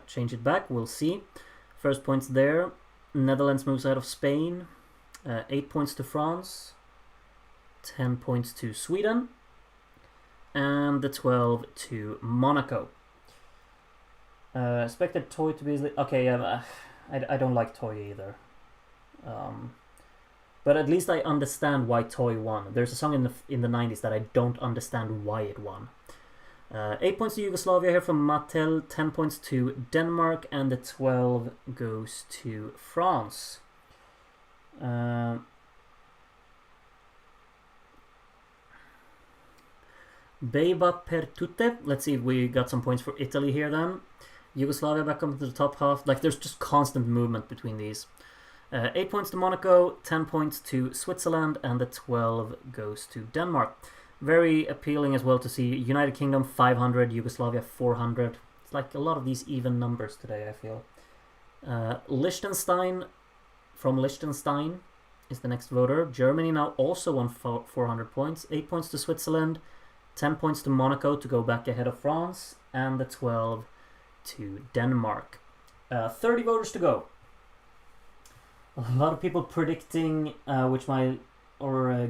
change it back. We'll see. First points there. Netherlands moves out of Spain. 8 points to France. 10 points to Sweden. And the 12 to Monaco. Expected Toy to be... Okay, I don't like Toy either. But at least I understand why Toy won. There's a song in the 90s that I don't understand why it won. 8 points to Yugoslavia here from Mattel, 10 points to Denmark, and the 12 goes to France. Beba per tutte. Let's see if we got some points for Italy here then. Yugoslavia back up to the top half. Like, there's just constant movement between these. 8 points to Monaco, 10 points to Switzerland, and the 12 goes to Denmark. Very appealing as well to see United Kingdom 500, Yugoslavia 400. It's like a lot of these even numbers today, I feel. Liechtenstein from Liechtenstein is the next voter. Germany now also on 400 points. 8 points to Switzerland, 10 points to Monaco to go back ahead of France, and the 12 to Denmark. 30 voters to go. A lot of people predicting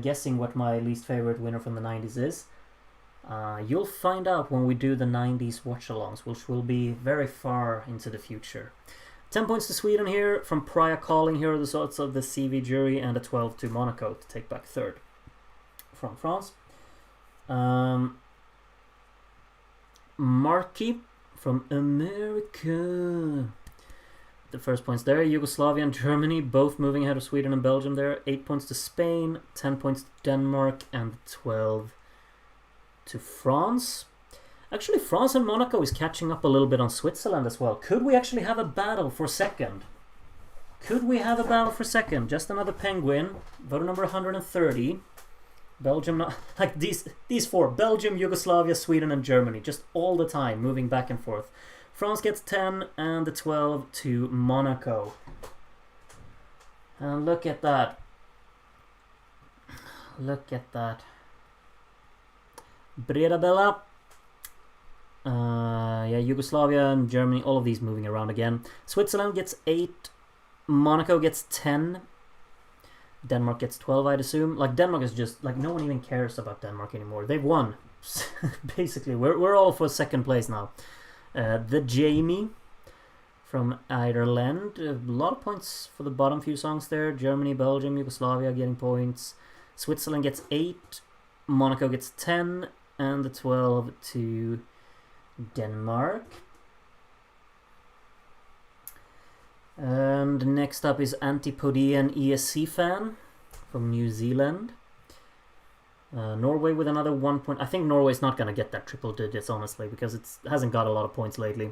guessing what my least favorite winner from the 90s is. You'll find out when we do the 90s watch-alongs, which will be very far into the future. 10 points to Sweden here from Priya Calling. Here are the results of the CV jury, and a 12 to Monaco to take back third from France. Marky from America. the first points there. Yugoslavia and Germany both moving ahead of Sweden and Belgium there. 8 points to Spain, 10 points to Denmark, and 12 to France. Actually, France and Monaco is catching up a little bit on Switzerland as well. Could we actually have a battle for second? Could we have a battle for second? Just another penguin. Voter number 130. Belgium, like these four. Belgium, Yugoslavia, Sweden, and Germany. Just all the time, moving back and forth. France gets 10 and the 12 to Monaco. And look at that. Look at that. Breda Bella. Yeah, Yugoslavia and Germany, all of these moving around again. Switzerland gets 8. Monaco gets 10. Denmark gets 12, I'd assume. Like, Denmark is just, like, no one even cares about Denmark anymore. They've won. Basically, we're all for second place now. The Jamie from Ireland. A lot of points for the bottom few songs there. Germany, Belgium, Yugoslavia getting points. Switzerland gets 8. Monaco gets 10. And the 12 to Denmark. And next up is Antipodean ESC fan from New Zealand. Norway with another 1 point. I think Norway's not going to get that triple digits, honestly, because it hasn't got a lot of points lately.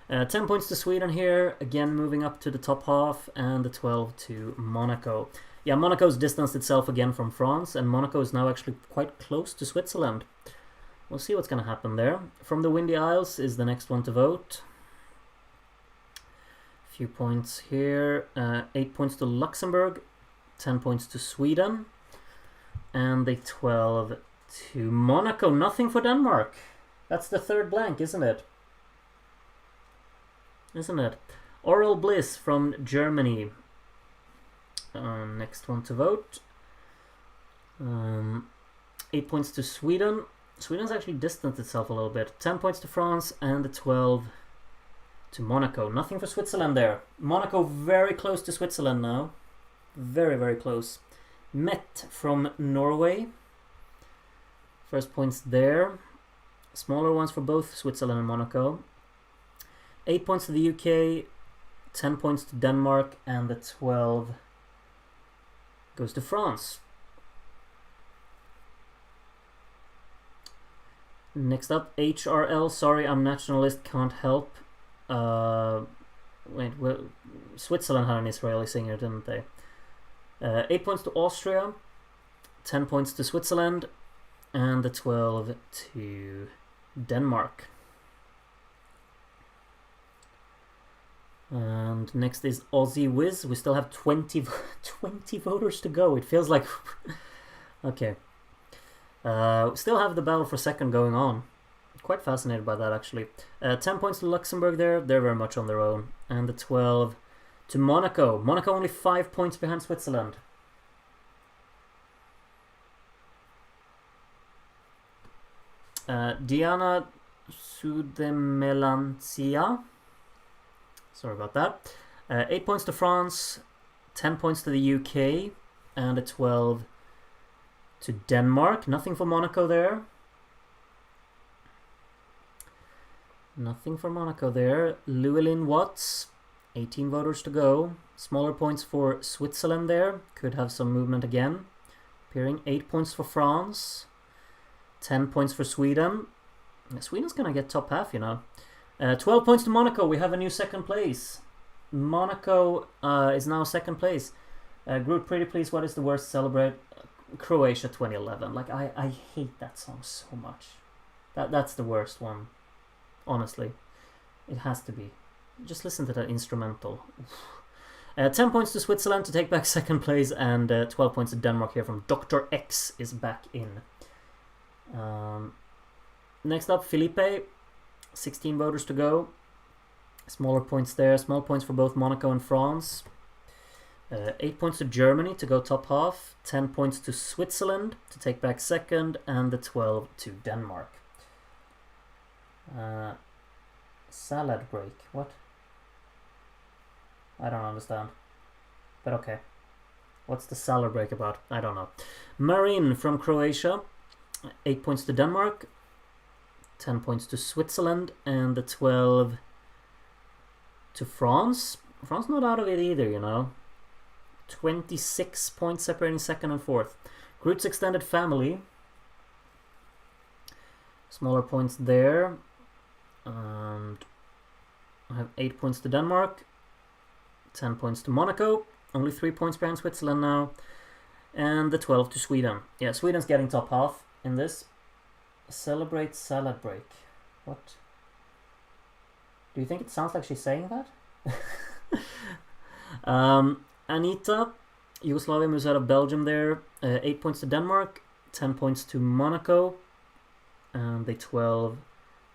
10 points to Sweden here, again moving up to the top half, and the 12 to Monaco. Yeah, Monaco's distanced itself again from France, and Monaco is now actually quite close to Switzerland. We'll see what's going to happen there. From the Windy Isles is the next one to vote. Few points here. 8 points to Luxembourg, 10 points to Sweden, and the 12 to Monaco. Nothing for Denmark. That's the third blank, isn't it? Isn't it? Oral Bliss from Germany. Next one to vote. 8 points to Sweden. Sweden's actually distanced itself a little bit. 10 points to France, and the 12 to Monaco. Nothing for Switzerland there. Monaco very close to Switzerland now. Very, very close. Met from Norway. First points there. Smaller ones for both Switzerland and Monaco. 8 points to the UK. 10 points to Denmark. And the 12 goes to France. Next up, HRL. Sorry, I'm nationalist. Can't help. Wait, well, Switzerland had an Israeli singer, didn't they? 8 points to Austria, 10 points to Switzerland, and the 12 to Denmark. And next is Aussie Wiz. We still have 20 voters to go. It feels like... Okay. Still have the battle for second going on. Quite fascinated by that, actually. 10 points to Luxembourg there. They're very much on their own. And the 12 to Monaco. Monaco only 5 points behind Switzerland. Diana Sudemelancia. Sorry about that. 8 points to France. 10 points to the UK. And a 12 to Denmark. Nothing for Monaco there. Nothing for Monaco there. Llewellyn Watts, 18 voters to go. Smaller points for Switzerland there. Could have some movement again. Appearing 8 points for France. 10 points for Sweden. Sweden's going to get top half, you know. 12 points to Monaco. We have a new second place. Monaco is now second place. Group Pretty Please, What is the Worst? Celebrate. Croatia 2011. Like, I hate that song so much. That's the worst one. Honestly, it has to be. Just listen to that instrumental. 10 points to Switzerland to take back second place, and 12 points to Denmark here from Dr. X is back in. Next up, Felipe. 16 voters to go. Smaller points there. Small points for both Monaco and France. 8 points to Germany to go top half. 10 points to Switzerland to take back second, and the 12 to Denmark. Salad break. What? I don't understand. But okay. What's the salad break about? I don't know. Marin from Croatia. 8 points to Denmark. 10 points to Switzerland. And the 12 to France. France not out of it either, you know. 26 points separating second and fourth. Groot's extended family. Smaller points there. And I have 8 points to Denmark. 10 points to Monaco. Only 3 points behind Switzerland now. And the 12 to Sweden. Yeah, Sweden's getting top half in this. Celebrate salad break. What? Do you think it sounds like she's saying that? Anita, Yugoslavia moves out of Belgium there. 8 points to Denmark, 10 points to Monaco, and the 12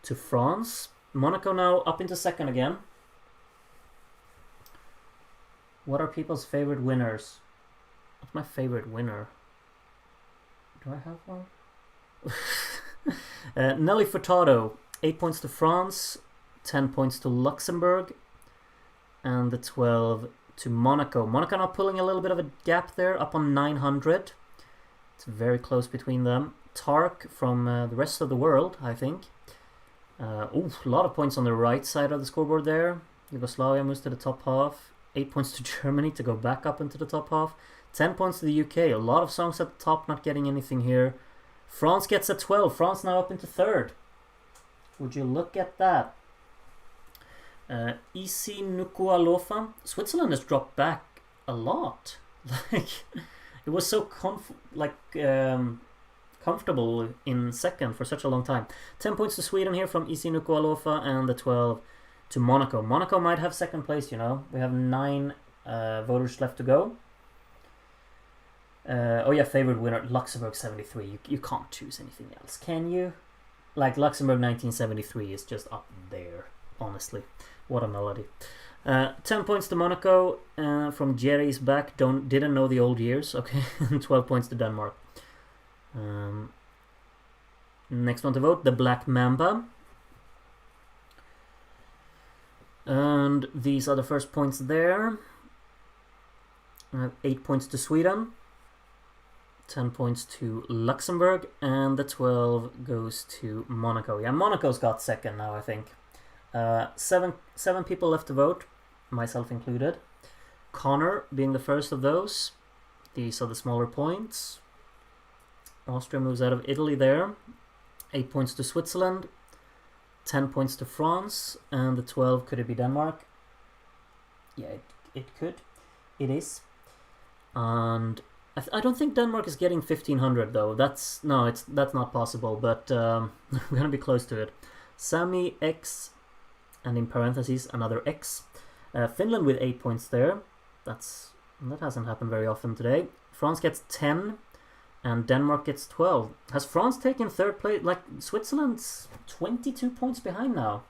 to France. Monaco now up into second again. What are people's favorite winners? What's my favorite winner? Do I have one? Nelly Furtado, 8 points to France, 10 points to Luxembourg, and the 12 to Monaco. Monaco now pulling a little bit of a gap there, up on 900. It's very close between them. Tark from the rest of the world, I think. A lot of points on the right side of the scoreboard there. Yugoslavia moves to the top half. 8 points to Germany to go back up into the top half. 10 points to the UK. A lot of songs at the top, not getting anything here. France gets a 12. France now up into third. Would you look at that? ESC Nuku'alofa. Switzerland has dropped back a lot. Like, it was so comfortable in second for such a long time. 10 points to Sweden here from ESC Nuku'alofa, and the 12 to Monaco. Monaco might have second place, you know. We have 9 voters left to go. Oh yeah, favorite winner, Luxembourg 73. You can't choose anything else, can you? Like, Luxembourg 1973 is just up there, honestly. What a melody. 10 points to Monaco from Jerry's back. Didn't know the old years. Okay, 12 points to Denmark. Next one to vote, the Black Mamba. And these are the first points there. I have 8 points to Sweden. 10 points to Luxembourg, and the 12 goes to Monaco. Yeah, Monaco's got second now, I think. Seven people left to vote, myself included. Connor being the first of those. These are the smaller points. Austria moves out of Italy there. 8 points to Switzerland. 10 points to France, and the 12, could it be Denmark? Yeah, it could. It is. And I don't think Denmark is getting 1500 though. That's not possible, but we're gonna be close to it. Sami X, and in parentheses another X. Finland with 8 points there. That hasn't happened very often today. France gets 10, and Denmark gets 12. Has France taken third place? Like, Switzerland's 22 points behind now.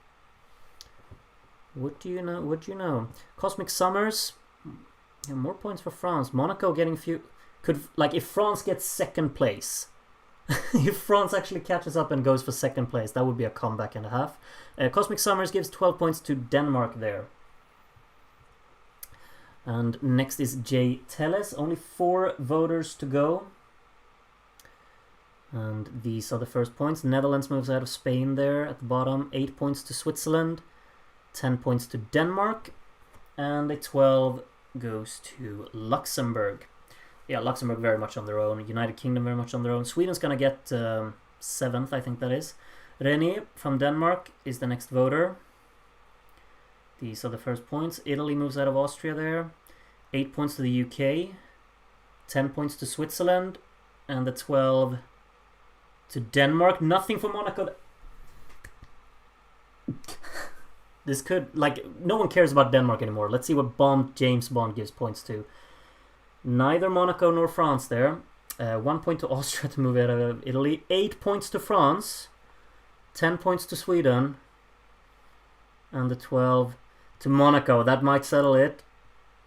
What do you know? Cosmic Summers. Yeah, more points for France. Monaco getting few. If France gets second place, if France actually catches up and goes for second place, that would be a comeback and a half. Cosmic Summers gives 12 points to Denmark there. And next is Jay Telles. Only 4 voters to go. And these are the first points. Netherlands moves out of Spain there at the bottom. 8 points to Switzerland. 10 points to Denmark. And the 12 goes to Luxembourg. Yeah, Luxembourg very much on their own. United Kingdom very much on their own. Sweden's going to get 7th, I think that is. René from Denmark is the next voter. These are the first points. Italy moves out of Austria there. 8 points to the UK. 10 points to Switzerland. And the 12 to Denmark. Nothing for Monaco. This could... no one cares about Denmark anymore. Let's see what James Bond gives points to. Neither Monaco nor France there. 1 point to Austria to move out of Italy. 8 points to France. 10 points to Sweden. And the 12 to Monaco. That might settle it.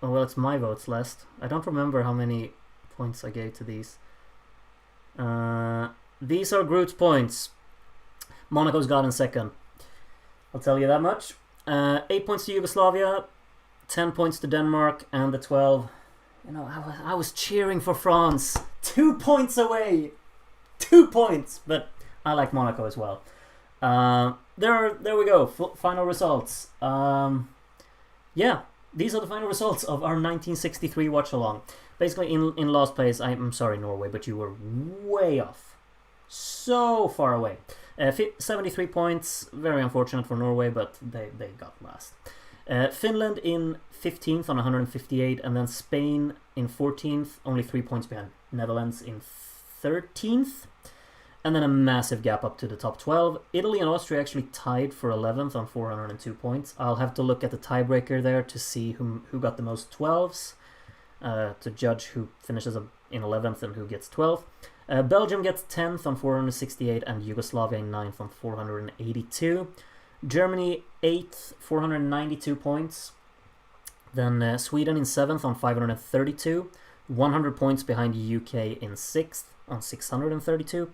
Oh, well, it's my votes last. I don't remember how many points I gave to these. These are Groot's points. Monaco's got in second. I'll tell you that much. 8 points to Yugoslavia. 10 points to Denmark. And the 12... You know, I was cheering for France. 2 points away. 2 points. But I like Monaco as well. There we go. Final results. Yeah. these are the final results of our 1963 watch-along. Basically, in last place, I'm sorry, Norway, but you were way off. So far away. 73 points, very unfortunate for Norway, but they got last. Finland in 15th on 158, and then Spain in 14th, only 3 points behind Netherlands in 13th. And then a massive gap up to the top 12. Italy and Austria actually tied for 11th on 402 points. I'll have to look at the tiebreaker there to see who got the most 12s, to judge who finishes in 11th and who gets 12th. Belgium gets 10th on 468, and Yugoslavia 9th on 482. Germany 8th, 492 points. Then Sweden in 7th on 532. 100 points behind UK in 6th on 632.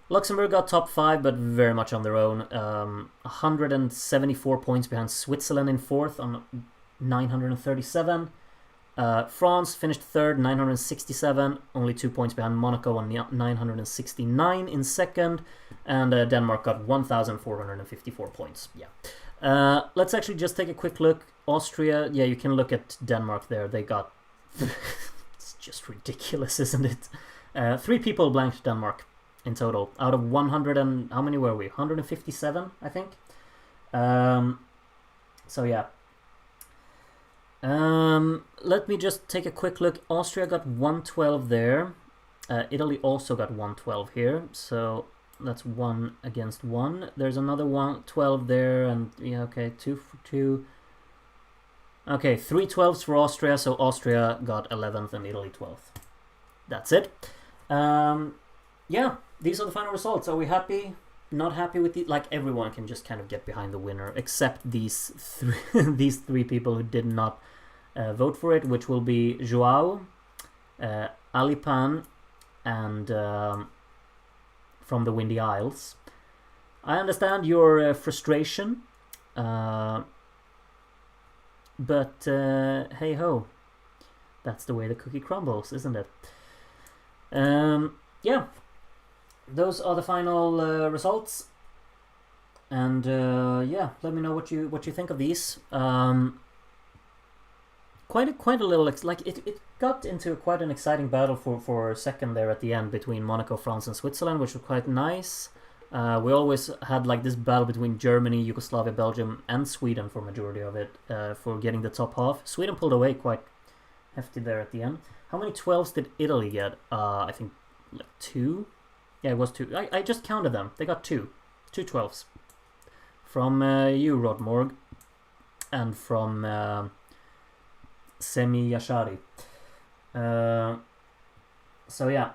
Luxembourg got top 5, but very much on their own. 174 points behind Switzerland in 4th on 937. France finished 3rd, 967, only 2 points behind Monaco on 969 in 2nd. And Denmark got 1,454 points. Yeah. Let's actually just take a quick look. Austria, yeah, you can look at Denmark there. They got... it's just ridiculous, isn't it? 3 people blanked Denmark in total, out of 100 and... how many were we? 157, I think. So yeah. Let me just take a quick look. Austria got 112 there. Italy also got 112 here. So that's 1 against 1. There's another 112 there, and yeah, okay, 2 for 2. Okay, 3 12s for Austria, so Austria got 11th and Italy 12th. That's it. Yeah, these are the final results. Are we happy? Not happy with the... like, everyone can just kind of get behind the winner, except these these 3 people who did not vote for it, which will be Joao, Alipan, and from the Windy Isles. I understand your frustration, but hey ho, that's the way the cookie crumbles, isn't it? Yeah. Those are the final results, and yeah, let me know what you think of these. Quite a little it got into quite an exciting battle for second there at the end between Monaco, France, and Switzerland, which was quite nice. We always had like this battle between Germany, Yugoslavia, Belgium, and Sweden for majority of it, for getting the top half. Sweden pulled away quite hefty there at the end. How many 12s did Italy get? I think like 2. Yeah, it was 2. I just counted them. They got 2 12s from you, Rodmorg, and from Semi Yashari. So yeah.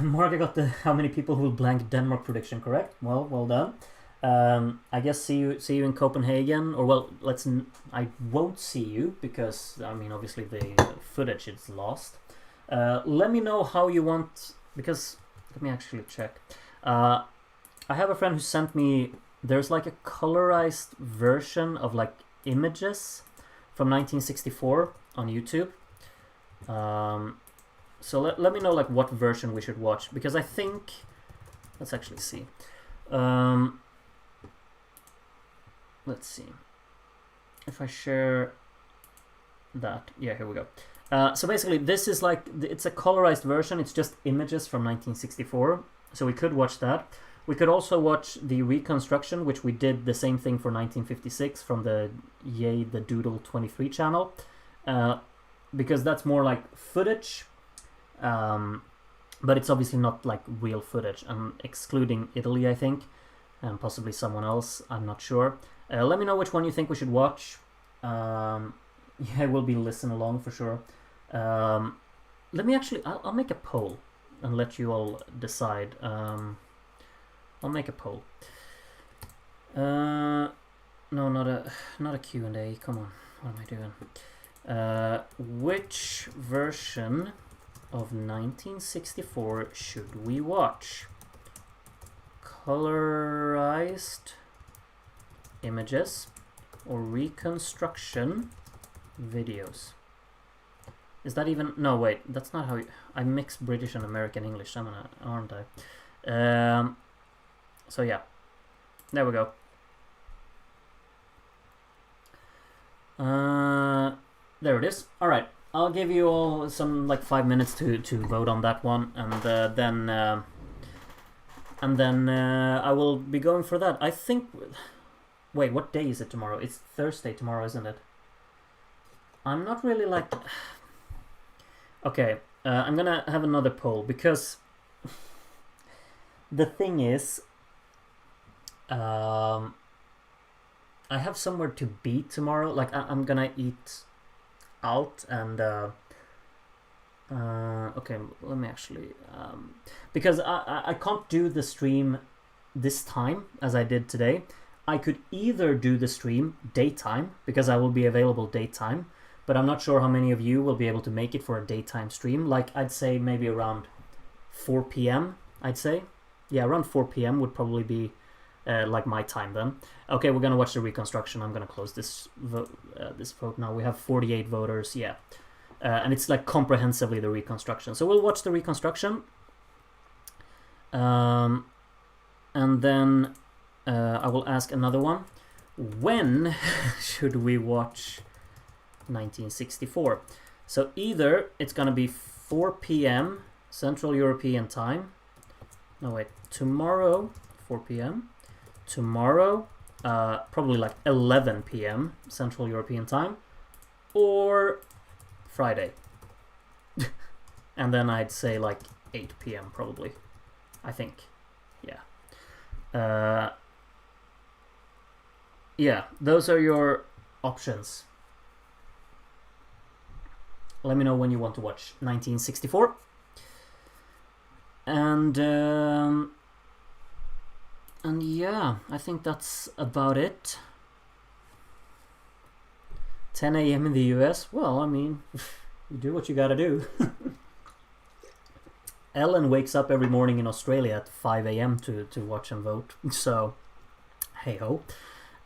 Morgan got the how many people will blank Denmark prediction correct. Well done. I guess see you in Copenhagen, or well, I won't see you because I mean obviously the footage is lost. Let me know how you want, because let me actually check. I have a friend who sent me, there's like a colorized version of like images from 1964 on YouTube. So let me know like what version we should watch, because I think, let's actually see. Let's see if I share that. Yeah, here we go. So basically this is like, it's a colorized version, it's just images from 1964, so we could watch that. We could also watch the reconstruction, which we did the same thing for 1956 from the Yay the Doodle 23 channel, because that's more like footage, but it's obviously not like real footage. I'm excluding Italy, I think, and possibly someone else, I'm not sure. Let me know which one you think we should watch. Yeah, we'll be listen along for sure. Let me actually, I'll make a poll and let you all decide. I'll make a poll. No, not a Q&A. Come on, what am I doing? Which version of 1964 should we watch? Colorized images or reconstruction videos? Is that even... no, wait, that's not how you... I mix British and American English, aren't I? So yeah, there we go. There it is. All right, I'll give you all some like 5 minutes to vote on that one, and then I will be going for that. I think. Wait, what day is it tomorrow? It's Thursday tomorrow, isn't it? I'm not really like. Okay, I'm gonna have another poll because the thing is, I have somewhere to be tomorrow. Like I'm gonna eat out and okay, let me actually because I can't do the stream this time as I did today. I could either do the stream daytime because I will be available daytime, but I'm not sure how many of you will be able to make it for a daytime stream. Like I'd say maybe around 4 p.m. I'd say, yeah, around 4 p.m. would probably be like my time then. Okay, we're gonna watch the reconstruction. I'm gonna close this vote now. We have 48 voters, yeah, and it's like comprehensively the reconstruction. So we'll watch the reconstruction, and then I will ask another one. When should we watch 1964? So either it's gonna be 4 p.m. Central European time. No wait, tomorrow 4 p.m. Tomorrow, probably like 11 p.m. Central European time, or Friday. And then I'd say like 8 p.m. probably. I think, yeah. Yeah, those are your options. Let me know when you want to watch 1964. And yeah, I think that's about it. 10 a.m. in the US. Well, I mean, you do what you gotta do. Ellen wakes up every morning in Australia at 5 a.m. to watch and vote. So, hey ho.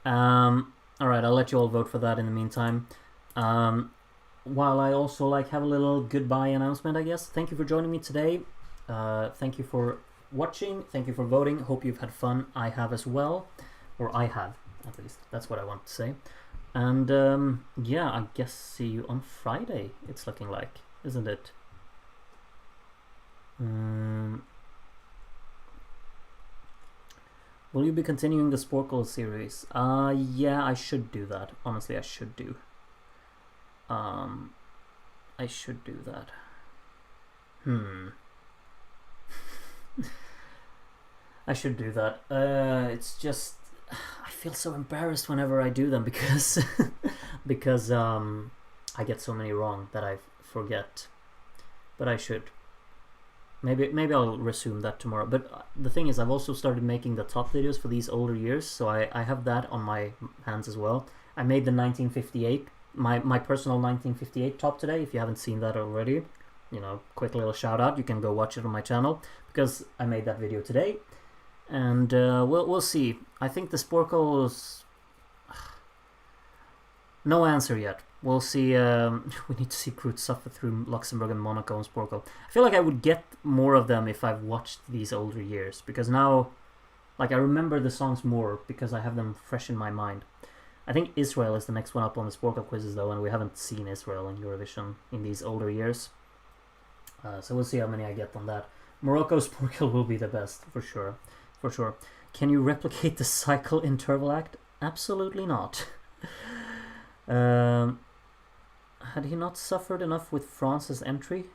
Alright, I'll let you all vote for that in the meantime. While I also like have a little goodbye announcement, I guess. Thank you for joining me today. Thank you for watching. Thank you for voting. Hope you've had fun. I have as well. Or I have, at least. That's what I want to say. And yeah, I guess see you on Friday, it's looking like, isn't it? Will you be continuing the Sporkle series? Yeah, I should do that. Honestly, I should do. I should do that. I should do that. It's just I feel so embarrassed whenever I do them because because I get so many wrong that I forget. But I should. Maybe I'll resume that tomorrow. But the thing is, I've also started making the top videos for these older years, so I have that on my hands as well. I made the 1958, my personal 1958 top today. If you haven't seen that already, you know, quick little shout out. You can go watch it on my channel because I made that video today. And we'll see. I think the Sporkle's no answer yet. We'll see. We need to see Groot suffer through Luxembourg and Monaco and Sporkle. I feel like I would get more of them if I've watched these older years, because now, like, I remember the songs more because I have them fresh in my mind. I think Israel is the next one up on the Sporkle quizzes though, and we haven't seen Israel in Eurovision in these older years. So we'll see how many I get on that. Morocco Sporkle will be the best for sure. For sure. Can you replicate the cycle interval act? Absolutely not. Had he not suffered enough with France's entry?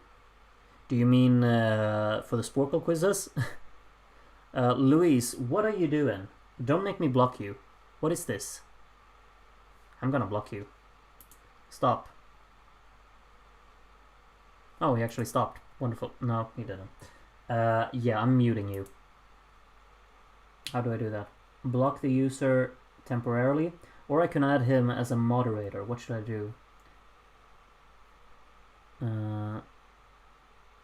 Do you mean for the Sporkle quizzes? Louise, what are you doing? Don't make me block you. What is this? I'm gonna block you. Stop. Oh, he actually stopped. Wonderful. No, he didn't. Yeah, I'm muting you. How do I do that? Block the user temporarily, or I can add him as a moderator. What should I do?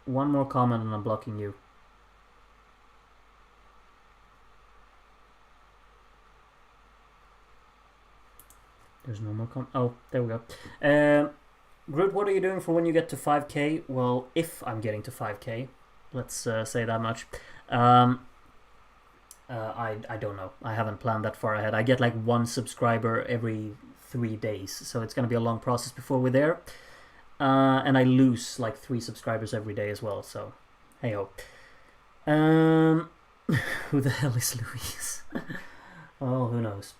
One more comment and I'm blocking you. There's no more comment. Oh, there we go. Groot, what are you doing for when you get to 5k? Well, if I'm getting to 5k, let's say that much. I don't know. I haven't planned that far ahead. I get like 1 subscriber every 3 days, so it's gonna be a long process before we're there. And I lose like 3 subscribers every day as well, so hey ho. Who the hell is Louise? Oh, who knows.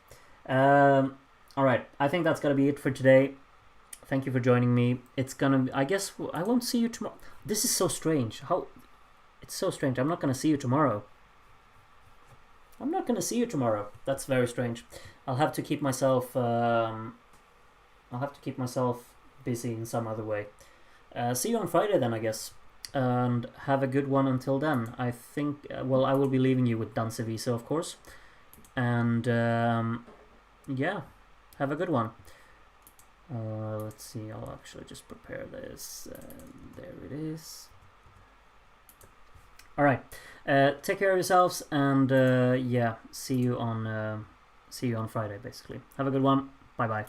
Alright, I think that's gonna be it for today. Thank you for joining me. I guess I won't see you tomorrow. This is so strange. It's so strange. I'm not gonna see you tomorrow. That's very strange. I'll have to keep myself busy in some other way. See you on Friday then, I guess. And have a good one until then. I think, well, I will be leaving you with Danse Visa, of course. And yeah, have a good one. Let's see, I'll actually just prepare this. There it is. Alright, take care of yourselves, and yeah, see you on Friday, basically. Have a good one. Bye bye.